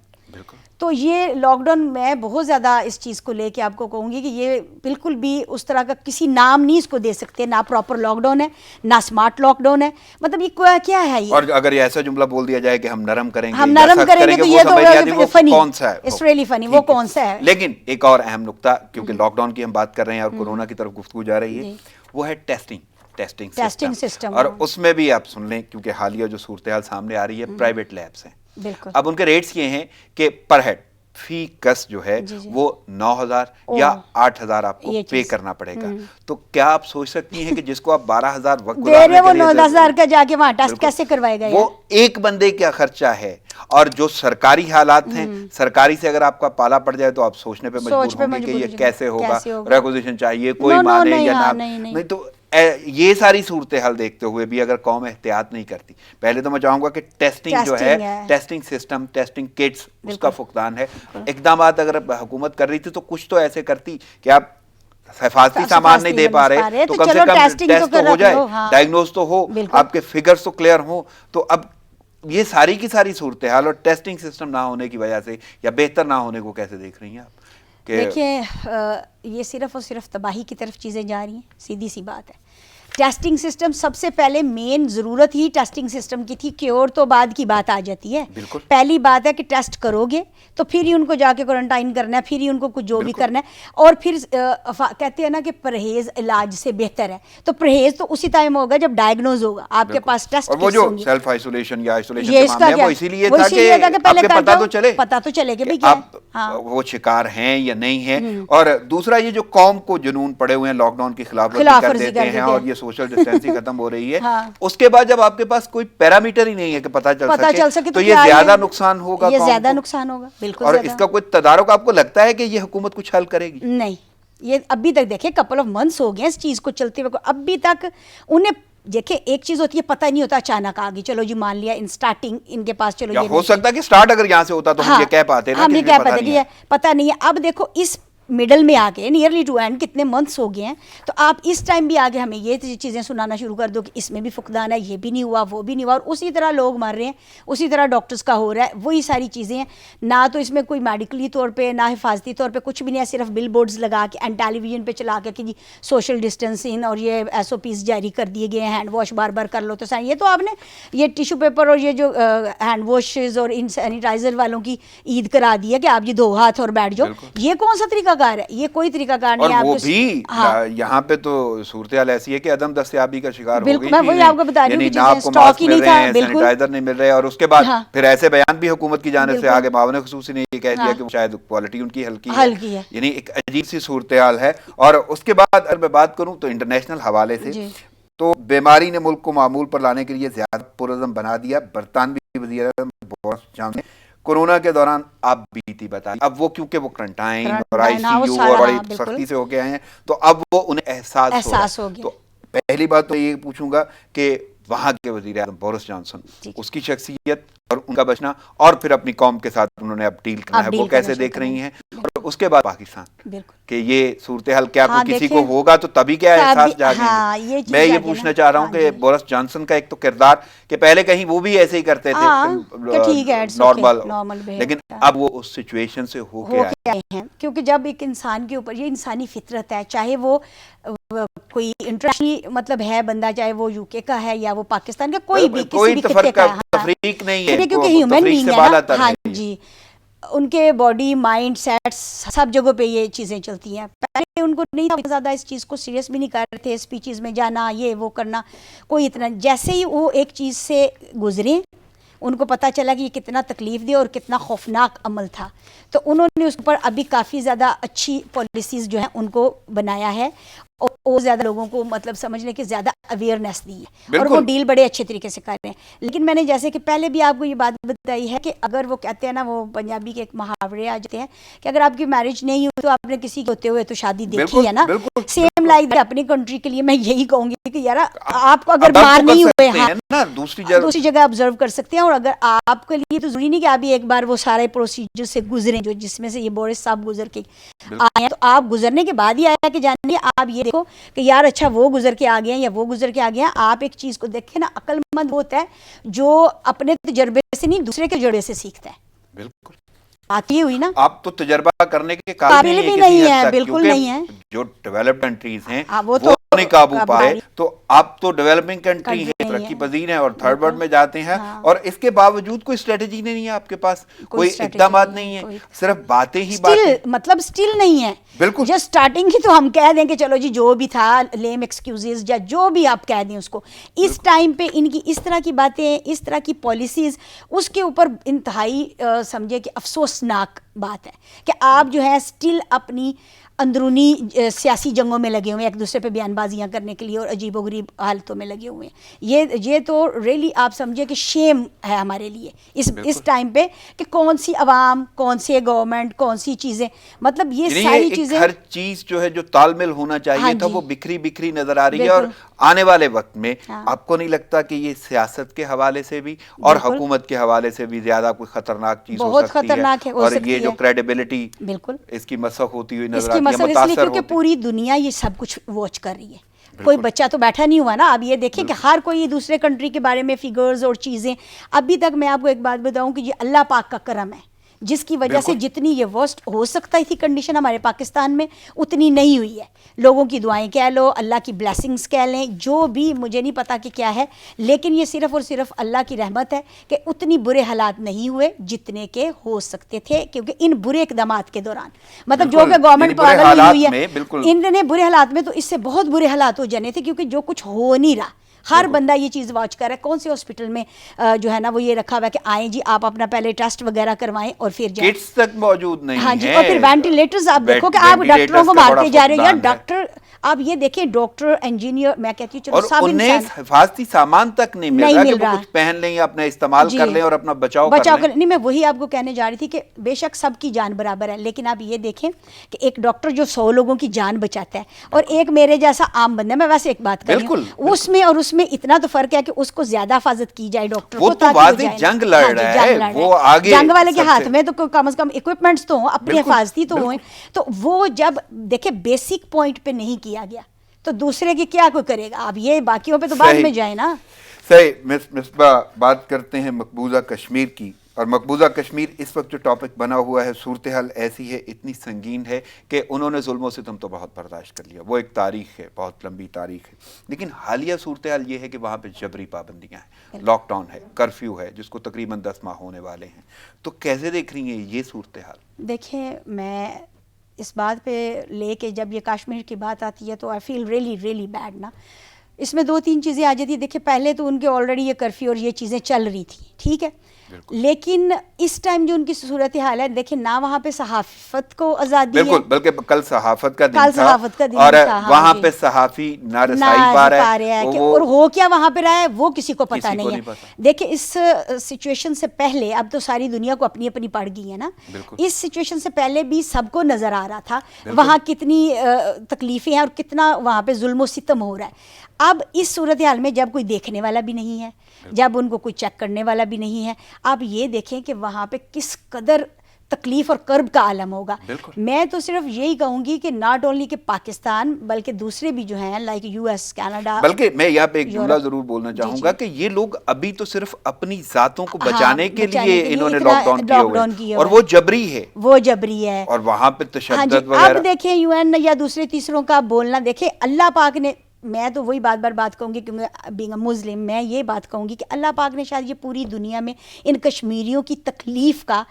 Speaker 2: تو یہ لاک ڈاؤن میں بہت زیادہ اس چیز کو لے کے آپ کو کہوں گی کہ یہ بالکل بھی اس طرح کا کسی نام نہیں اس کو دے سکتے, نہ پراپر لاک ڈاؤن ہے نہ اسمارٹ لاک ڈاؤن ہے, مطلب یہ کیا ہے یہ.
Speaker 3: اور اگر یہ ایسا جملہ بول دیا جائے کہ ہم نرم کریں گے,
Speaker 2: ہم نرم کریں گے تو یہ تو فنی,
Speaker 3: کون سا ہے,
Speaker 2: اٹس ریئلی فنی, وہ کون سا ہے.
Speaker 3: لیکن ایک اور اہم نقطہ, کیونکہ لاک ڈاؤن کی ہم بات کر رہے ہیں اور کورونا کی طرف گفتگو جا رہی ہے, وہ ہے ٹیسٹنگ سسٹم. اور اس میں بھی آپ سن لیں, کیونکہ حالیہ جو صورتحال سامنے آ رہی ہے, پرائیویٹ لیبس ہیں, اب ان کے ریٹس یہ ہیں کہ پر ہیڈ فی کس جو ہے وہ 9,000 یا 8,000 آپ کو پے کرنا پڑے گا. تو کیا آپ سوچ سکتی ہیں کہ جس کو آپ 12,000 وقت
Speaker 2: گزارنے کے لیے 9,000 کا جا کے وہاں ٹیسٹ کیسے کروائے گا,
Speaker 3: وہ ایک بندے کا خرچہ ہے. اور جو سرکاری حالات ہیں, سرکاری سے اگر آپ کا پالا پڑ جائے تو آپ سوچنے پہ مجبور ہوں گے کہ یہ کیسے ہوگا, ریکوزیشن چاہیے, کوئی مانے یا نہ, نہیں. تو یہ ساری صورتحال دیکھتے ہوئے بھی اگر قوم احتیاط نہیں کرتی, پہلے تو میں چاہوں گا کہ ٹیسٹنگ جو ہے, ٹیسٹنگ سسٹم, ٹیسٹنگ کٹس, اس کا فقدان ہے. اقدامات اگر حکومت کر رہی تھی تو کچھ تو ایسے کرتی کہ آپ حفاظتی سامان نہیں دے پا رہے تو کم سے کم ٹیسٹ تو ہو جائے, ڈائگنوز تو ہو, آپ کے فگرز تو کلیئر ہوں. تو اب یہ ساری کی ساری صورتحال اور ٹیسٹنگ سسٹم نہ ہونے کی وجہ سے یا بہتر نہ ہونے کو کیسے دیکھ رہی ہیں آپ؟
Speaker 2: دیکھیں یہ صرف اور صرف تباہی کی طرف چیزیں جا رہی ہیں, سیدھی سی بات ہے. ٹیسٹنگ سسٹم سب سے پہلے مین ضرورت ہی ٹیسٹنگ سسٹم کی تھی, کیور تو بعد کی بات آ جاتی ہے. پہلی بات ہے کہ ٹیسٹ کرو گے تو پھر ہی ان کو جا کے کوارنٹائن کرنا ہے, پھر ہی ان کو کچھ جو بھی کرنا ہے, اور پھر کہتے ہیں نا کہ پرہیز علاج سے بہتر ہے. تو پرہیز تو اسی ٹائم ہوگا جب ڈائگنوز ہوگا, آپ کے پاس ٹیسٹ
Speaker 3: اور وہ جو سیلف آئسولیشن یا آئسولیشن کے معاملے ہیں وہ اسی لیے تھا کہ آپ کے پتہ تو چلے کہ آپ وہ شکار ہیں یا نہیں ہیں. اور دوسرا یہ جو قوم کو جنون پڑے ہوئے ہیں لاک ڈاؤن کی خلاف ورزی کر دیتے ہیں اور یہ سوشل ڈسٹینسنگ ختم ہو رہی ہے, اس کے بعد جب آپ کے پاس کوئی پیرامیٹر ہی نہیں ہے کہ پتہ چل سکے تو یہ زیادہ نقصان ہوگا,
Speaker 2: یہ زیادہ نقصان ہوگا بالکل.
Speaker 3: اور اس کا کوئی تدارک آپ کو لگتا ہے کہ یہ حکومت کچھ حل کرے گی؟
Speaker 2: نہیں, یہ ابھی تک دیکھیں کپل آف منتھس ہو گئے اس چیز کو چلتے ہوئے, ابھی تک انہیں دیکھیں ایک چیز ہوتی ہے پتہ نہیں ہوتا, اچانک آ گئی, چلو جی مان لیا ان سٹارٹنگ ان کے پاس, چلو یہ
Speaker 3: ہو سکتا ہے کہ سٹارٹ اگر یہاں سے ہوتا تو ہم یہ کہہ پاتے نا,
Speaker 2: ہم یہ کہہ پاتے کہ پتہ نہیں ہے. اب دیکھو اس مڈل میں آ کے نیئرلی ٹو اینڈ کتنے منتھس ہو گئے ہیں, تو آپ اس ٹائم بھی آگے ہمیں یہ چیزیں سنانا شروع کر دو کہ اس میں بھی فقدان ہے, یہ بھی نہیں ہوا, وہ بھی نہیں ہوا, اور اسی طرح لوگ مر رہے ہیں, اسی طرح ڈاکٹرز کا ہو رہا ہے, وہی ساری چیزیں ہیں. نہ تو اس میں کوئی میڈیکلی طور پہ نہ حفاظتی طور پہ کچھ بھی نہیں ہے, صرف بل بورڈز لگا کے اینڈ ٹیلی ویژن پہ چلا کے کہ جی سوشل ڈسٹینسنگ اور یہ SOPs جاری کر دیے گئے ہیں, ہینڈ واش بار بار کر لو. تو یہ تو آپ نے یہ ٹیشو پیپر اور یہ جو ہینڈ واشز اور ان سینیٹائزر والوں کی عید کرا دی ہے کہ آپ یہ دو ہاتھ اور بیٹھ جاؤ, یہ کون سا طریقہ کار ہے؟ یہ کوئی طریقہ کار نہیں ہے.
Speaker 3: اور وہ بھی یہاں پہ تو صورتحال ایسی ہے کہ عدم دستیابی کا شکار ہو گئی,
Speaker 2: میں وہی آپ کو بتا رہی ہوں کہ
Speaker 3: اسٹاک ہی نہیں تھا, سینیٹائزر نہیں مل رہے, اور اس کے بعد پھر ایسے بیان بھی حکومت کی جانب سے آگے معاون خصوصی نے یہ کہہ دیا کہ شاید کوالٹی ان کی ہلکی ہے, یعنی ایک عجیب سی صورتحال ہے. اور اس کے بعد اگر میں بات کروں تو انٹرنیشنل حوالے سے تو بیماری نے ملک کو معمول پر لانے کے لیے زیادہ پرعزم بنا دیا. برطانوی وزیر اعظم بورس جانسن نے کورونا کے دوران آپ بیتی بتائی, اب وہ کیونکہ وہ کرنٹائن اور ICU اور بڑی سختی سے ہو کے آئے ہیں تو اب وہ انہیں احساس ہو گیا. تو پہلی بات تو یہ پوچھوں گا کہ وہاں کے وزیر اعظم بورس جانسن, اس کی شخصیت اور ان کا بچنا, اور پھر اپنی قوم کے ساتھ انہوں نے اب ڈیل کرنا ہے, وہ کیسے دیکھ رہی ہیں, اور اس کے بعد پاکستان کہ یہ صورتحال کیا کسی کو ہوگا تو تبھی کیا احساس جاگے. میں یہ پوچھنا چاہ رہا ہوں کہ بورس جانسن کا ایک تو کردار کہ پہلے کہیں وہ بھی ایسے ہی کرتے تھے نارمل, لیکن اب وہ اس سچویشن سے ہو کے آئے ہیں,
Speaker 2: کیونکہ جب ایک انسان کے اوپر یہ انسانی فطرت ہے, چاہے وہ کوئی انٹرنیشنل مطلب ہے بندہ، چاہے وہ یو کے کا ہے یا وہ پاکستان کا، کوئی بھی کسی بھی خطے کا،
Speaker 3: تفریق نہیں ہے
Speaker 2: کیونکہ ہیومن بینگ ہے نا. ہاں جی، ان کے باڈی مائنڈ سیٹ سب جگہوں پہ یہ چیزیں چلتی ہیں. پہلے ان کو نہیں تھا زیادہ، اس چیز کو سیریس بھی نہیں کر رہے تھے، اسپیچز میں جانا یہ وہ کرنا کوئی اتنا. جیسے ہی وہ ایک چیز سے گزرے، ان کو پتہ چلا کہ یہ کتنا تکلیف دہ اور کتنا خوفناک عمل تھا، تو انہوں نے اس پر ابھی کافی زیادہ اچھی پالیسیز جو ہیں ان کو بنایا ہے، اور زیادہ لوگوں کو مطلب سمجھنے کی زیادہ اویئرنیس دی ہے، اور وہ ڈیل بڑے اچھے طریقے سے کر رہے ہیں. لیکن میں نے جیسے کہ پہلے بھی آپ کو یہ بات بتائی ہے کہ اگر وہ کہتے ہیں نا، وہ پنجابی کے ایک محاورے آ جاتے ہیں کہ اگر آپ کی میرج نہیں ہوئی تو آپ نے کسی کے ہوتے ہوئے تو شادی دیکھی ہے نا. سیم لائک اپنی کنٹری کے لیے میں یہی کہوں گی کہ یار آپ کو اگر باہر نہیں ہوئے ہاں دوسری جگہ آبزرو کر سکتے ہیں، اور اگر آپ کے لیے تو ضروری نہیں کہ آپ ایک بار وہ سارے پروسیجر سے گزریں جو جس میں سے یہ بورس صاحب گزر کے آئے ہیں، تو آپ گزرنے کے بعد ہی آیا کہ جانیے آپ یہ دیکھو کہ یار اچھا وہ گزر کے آ گئے ہیں یا وہ گزر کے آ گئے ہیں. آپ ایک چیز کو دیکھیں نا، عقل مند ہوتا ہے جو اپنے تجربے سے نہیں دوسرے کے تجربے سے سیکھتا ہے.
Speaker 3: بالکل
Speaker 2: بات یہ ہوئی نا،
Speaker 3: آپ تو تجربہ کرنے کے قابل
Speaker 2: بھی نہیں ہے، بالکل نہیں ہے.
Speaker 3: جو ڈیولپڈ کنٹریز ہیں
Speaker 2: وہ
Speaker 3: نہیں قابو پائے، تو آپ تو ڈیولپنگ کنٹری ہیں، ترقی پذیر ہیں، اور تھرڈ ورلڈ میں جاتے ہیں، اور اس کے باوجود کوئی اسٹریٹجی نہیں ہے آپ کے پاس، کوئی اقدامات نہیں ہیں، صرف باتیں ہی باتیں،
Speaker 2: مطلب سٹل نہیں ہے.
Speaker 3: بالکل
Speaker 2: جو سٹارٹنگ کی تو ہم کہہ دیں کہ چلو جی جو بھی تھا لیم ایکسکیوزز یا جو بھی آپ کہہ دیں اس کو، اس ٹائم پہ ان کی اس طرح کی باتیں، اس طرح کی پالیسیز، اس کے اوپر انتہائی سمجھے کہ افسوسناک بات ہے کہ آپ جو ہے سٹل اپنی اندرونی سیاسی جنگوں میں لگے ہوئے ہیں، ایک دوسرے پہ بیان بازیاں کرنے کے لیے اور عجیب و غریب حالتوں میں لگے ہوئے ہیں. یہ تو ریلی آپ سمجھے کہ شیم ہے ہمارے لیے اس ٹائم پہ کہ کون سی عوام، کون سی گورنمنٹ، کون سی چیزیں، مطلب یہ ساری چیزیں،
Speaker 3: ہر چیز جو ہے جو تال میل ہونا چاہیے تھا وہ بکھری بکھری نظر آ رہی ہے. اور آنے والے وقت میں آپ کو نہیں لگتا کہ یہ سیاست کے حوالے سے بھی اور حکومت کے حوالے سے بھی زیادہ کوئی خطرناک چیز ہو سکتی ہے، اور یہ جو کریڈیبلٹی
Speaker 2: بالکل
Speaker 3: اس کی مسخ ہوتی ہوئی نظر
Speaker 2: مسئلہ اس لیے کیونکہ پوری دنیا یہ سب کچھ واچ کر رہی ہے. کوئی بچہ تو بیٹھا نہیں ہوا نا. اب یہ دیکھیں کہ ہر کوئی دوسرے کنٹری کے بارے میں فگرز اور چیزیں، ابھی تک میں آپ کو ایک بات بتاؤں کہ یہ اللہ پاک کا کرم ہے جس کی وجہ سے جتنی یہ ورسٹ ہو سکتا تھی کنڈیشن ہمارے پاکستان میں اتنی نہیں ہوئی ہے. لوگوں کی دعائیں کہہ لو، اللہ کی بلیسنگز کہہ لیں، جو بھی مجھے نہیں پتا کہ کیا ہے، لیکن یہ صرف اور صرف اللہ کی رحمت ہے کہ اتنی برے حالات نہیں ہوئے جتنے کے ہو سکتے تھے، کیونکہ ان برے اقدامات کے دوران مطلب جو کہ گورنمنٹ پاگل ہوئی ہے، ان نے برے حالات میں تو اس سے بہت برے حالات ہو جانے تھے، کیونکہ جو کچھ ہو نہیں رہا. ہر بندہ یہ چیز واچ کر رہا ہے. کون سے ہاسپٹل میں جو ہے نا وہ یہ رکھا ہوا ہے کہ آئیں جی آپ اپنا پہلے ٹیسٹ وغیرہ کروائیں اور پھر جائیں.
Speaker 3: کٹس تک موجود نہیں ہیں.
Speaker 2: ہاں جی، اور پھر وینٹیلیٹرز آپ دیکھو کہ آپ ڈاکٹروں کو مارتے جا رہے ہو. یا ڈاکٹر آپ یہ دیکھیں، ڈاکٹر انجینئر، میں کہتی ہوں چلو سب
Speaker 3: اور انہیں حفاظتی سامان تک نہیں مل رہا کہ وہ کچھ پہن لیں یا اپنا استعمال کر لیں اور اپنا بچاؤ کر لیں.
Speaker 2: نہیں، میں وہی آپ کو کہنے جا رہی تھی کہ بے شک سب کی جان برابر ہے، لیکن آپ یہ دیکھیں کہ ایک ڈاکٹر جو 100 لوگوں کی جان بچاتا ہے اور ایک میرے جیسا عام بندہ، میں ویسے ایک بات کر رہی ہوں، اس میں اور اس میں اتنا تو فرق ہے کہ اس کو زیادہ حفاظت کی جائے ڈاکٹر کو،
Speaker 3: وہ تو واضح جنگ لڑ رہا ہے، وہ آگے
Speaker 2: جنگ والے کے ہاتھ میں تو کم از کم اکوپمنٹس تو ہوں، اپنی حفاظتی تو ہوئیں. تو وہ جب دیکھیں بیسک پوائنٹ پہ نہیں کیا گیا تو دوسرے کی کیا کوئی کرے گا. آپ یہ باقیوں پہ تو بعد میں جائیں نا.
Speaker 3: صحیح. مصباح، بات کرتے ہیں مقبوضہ کشمیر کی، اور مقبوضہ کشمیر اس وقت جو ٹاپک بنا ہوا ہے، صورتحال ایسی ہے، اتنی سنگین ہے کہ انہوں نے ظلم و ستم تو بہت برداشت کر لیا، وہ ایک تاریخ ہے، بہت لمبی تاریخ ہے. لیکن حالیہ صورتحال یہ ہے کہ وہاں پہ جبری پابندیاں ہیں، لاک ڈاؤن ہے، کرفیو ہے، جس کو تقریباً 10 ماہ ہونے والے ہیں. تو کیسے دیکھ رہی ہیں یہ صورتحال؟
Speaker 2: دیکھیں، میں اس بات پہ لے کے جب یہ کشمیر کی بات آتی ہے تو آئی فیل ریلی ریلی بیڈ نا. اس میں 2-3 چیزیں آ جاتی. دیکھیں پہلے تو ان کے آلریڈی یہ کرفیو اور یہ چیزیں چل رہی تھیں، ٹھیک ہے، لیکن اس ٹائم جو ان کی صورتحال ہے، دیکھیں نہ وہاں پہ صحافت کو آزادی ہے،
Speaker 3: بلکہ کل صحافت کا دن تھا اور وہاں پہ صحافی نہ رسائی پا رہا ہے،
Speaker 2: اور ہو کیا وہاں پہ رہا ہے وہ کسی کو پتہ نہیں ہے. دیکھیں اس سچویشن سے پہلے، اب تو ساری دنیا کو اپنی اپنی پڑ گئی ہے نا، اس سچویشن سے پہلے بھی سب کو نظر آ رہا تھا وہاں کتنی تکلیفیں ہیں اور کتنا وہاں پہ ظلم و ستم ہو رہا ہے. اب اس صورتحال میں جب کوئی دیکھنے والا بھی نہیں ہے، جب ان کو کوئی چیک کرنے والا بھی نہیں ہے، آپ یہ دیکھیں کہ وہاں پہ کس قدر تکلیف اور کرب کا عالم ہوگا. میں تو صرف یہی کہوں گی کہ ناٹ اونلی کہ پاکستان بلکہ دوسرے بھی جو ہیں لائک یو ایس, کینیڈا.
Speaker 3: بلکہ میں یہاں پہ ایک جملہ ضرور بولنا چاہوں گا کہ یہ لوگ ابھی تو صرف اپنی ذاتوں کو بچانے کے لیے انہوں نے لاک ڈاؤن کیے ہوئے اور وہ جبری ہے اور وہاں پہ تشدد وغیرہ.
Speaker 2: اب دیکھیں یو این یا دوسرے تیسروں کا بولنا, دیکھیں اللہ پاک نے, میں تو وہی بات کہوں گی کہ بینگ اے مسلم میں یہ بات کہوں گی کہ اللہ پاک نے شاید یہ پوری دنیا میں ان کشمیریوں کی تکلیف کا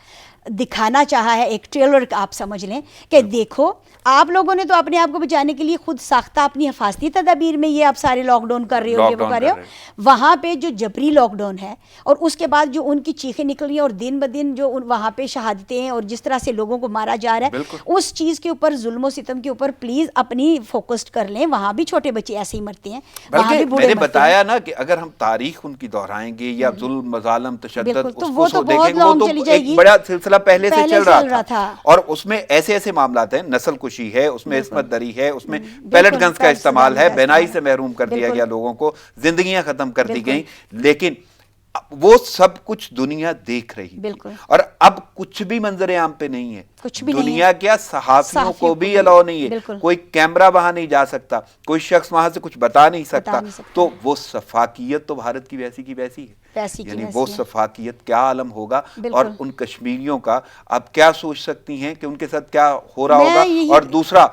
Speaker 2: دکھانا چاہا ہے ایک ٹریلر کا, آپ سمجھ لیں کہ دیکھو آپ لوگوں نے تو اپنے آپ کو بچانے کے لیے خود ساختہ اپنی حفاظتی تدابیر میں یہ آپ سارے لاک ڈاؤن کر رہے ہو, یہ وہ کر رہے ہو. وہاں پہ جو جبری لاک ڈاؤن ہے اور اس کے بعد جو ان کی چیخیں نکل رہی ہیں اور دن بدن جو وہاں پہ شہادتیں ہیں اور جس طرح سے لوگوں کو مارا جا رہا ہے, اس چیز کے اوپر, ظلم و ستم کے اوپر پلیز اپنی فوکسڈ کر لیں. وہاں بھی چھوٹے بچے ایسے ہی مرتے ہیں, وہاں بھی بوڑھے
Speaker 3: مرتے ہیں. میں نے بتایا نا کہ اگر ہم تاریخ ان کی دہرائیں گے یا ظلم مظالم تشدد اس کو دیکھیں گے, وہ تو ایک بڑا سلسلہ پہلے سے چل رہا تھا اور اس میں ایسے ایسے معاملات ہیں, نسل کشی ہے, اس میں عصمت دری ہے, اس میں پیلٹ گنز کا استعمال ہے, بینائی سے محروم کر دیا گیا لوگوں کو, زندگیاں ختم کر دی گئیں. لیکن وہ سب کچھ دنیا دیکھ رہی تھی اور اب کچھ بھی منظر عام پہ نہیں ہے. دنیا کیا, صحافیوں کو بھی الاؤ نہیں ہے, کوئی کیمرہ وہاں نہیں جا سکتا, کوئی شخص وہاں سے کچھ بتا نہیں سکتا. تو وہ سفاکیت تو بھارت کی ویسی کی ویسی ہے, یعنی وہ سفاکیت کیا عالم ہوگا اور ان کشمیریوں کا آپ کیا سوچ سکتی ہیں کہ ان کے ساتھ کیا ہو رہا ہوگا. اور دوسرا,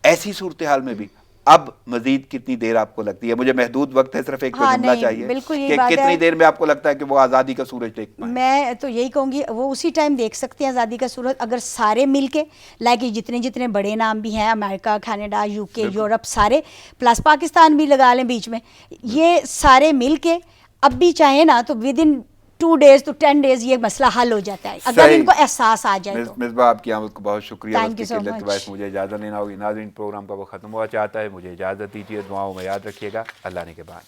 Speaker 3: ایسی صورتحال میں بھی اب مزید کتنی دیر آپ کو لگتی ہے, مجھے محدود وقت ہے, صرف ایک جملہ چاہیے کہ کتنی دیر میں آپ کو لگتا ہے کہ وہ آزادی کا سورج دیکھ پائیں؟
Speaker 2: میں تو یہی کہوں گی وہ اسی ٹائم دیکھ سکتے ہیں آزادی کا سورج اگر سارے مل کے, لائک جتنے بڑے نام بھی ہیں, امریکہ, کینیڈا, یو کے, یورپ, سارے پلس پاکستان بھی لگا لیں بیچ میں, یہ سارے مل کے اب بھی چاہیں نا تو with in 2 days to 10 days یہ مسئلہ حل ہو جاتا ہے اگر ان کو احساس آ جائے.
Speaker 3: مصباح, آپ کی آمد کو بہت شکریہ. مجھے اجازت لینا ہوگی. ناظرین, پروگرام کا وہ ختم ہوا چاہتا ہے, مجھے اجازت دیجیے. دعاؤں میں یاد رکھیے گا. اللہ نے کے بعد.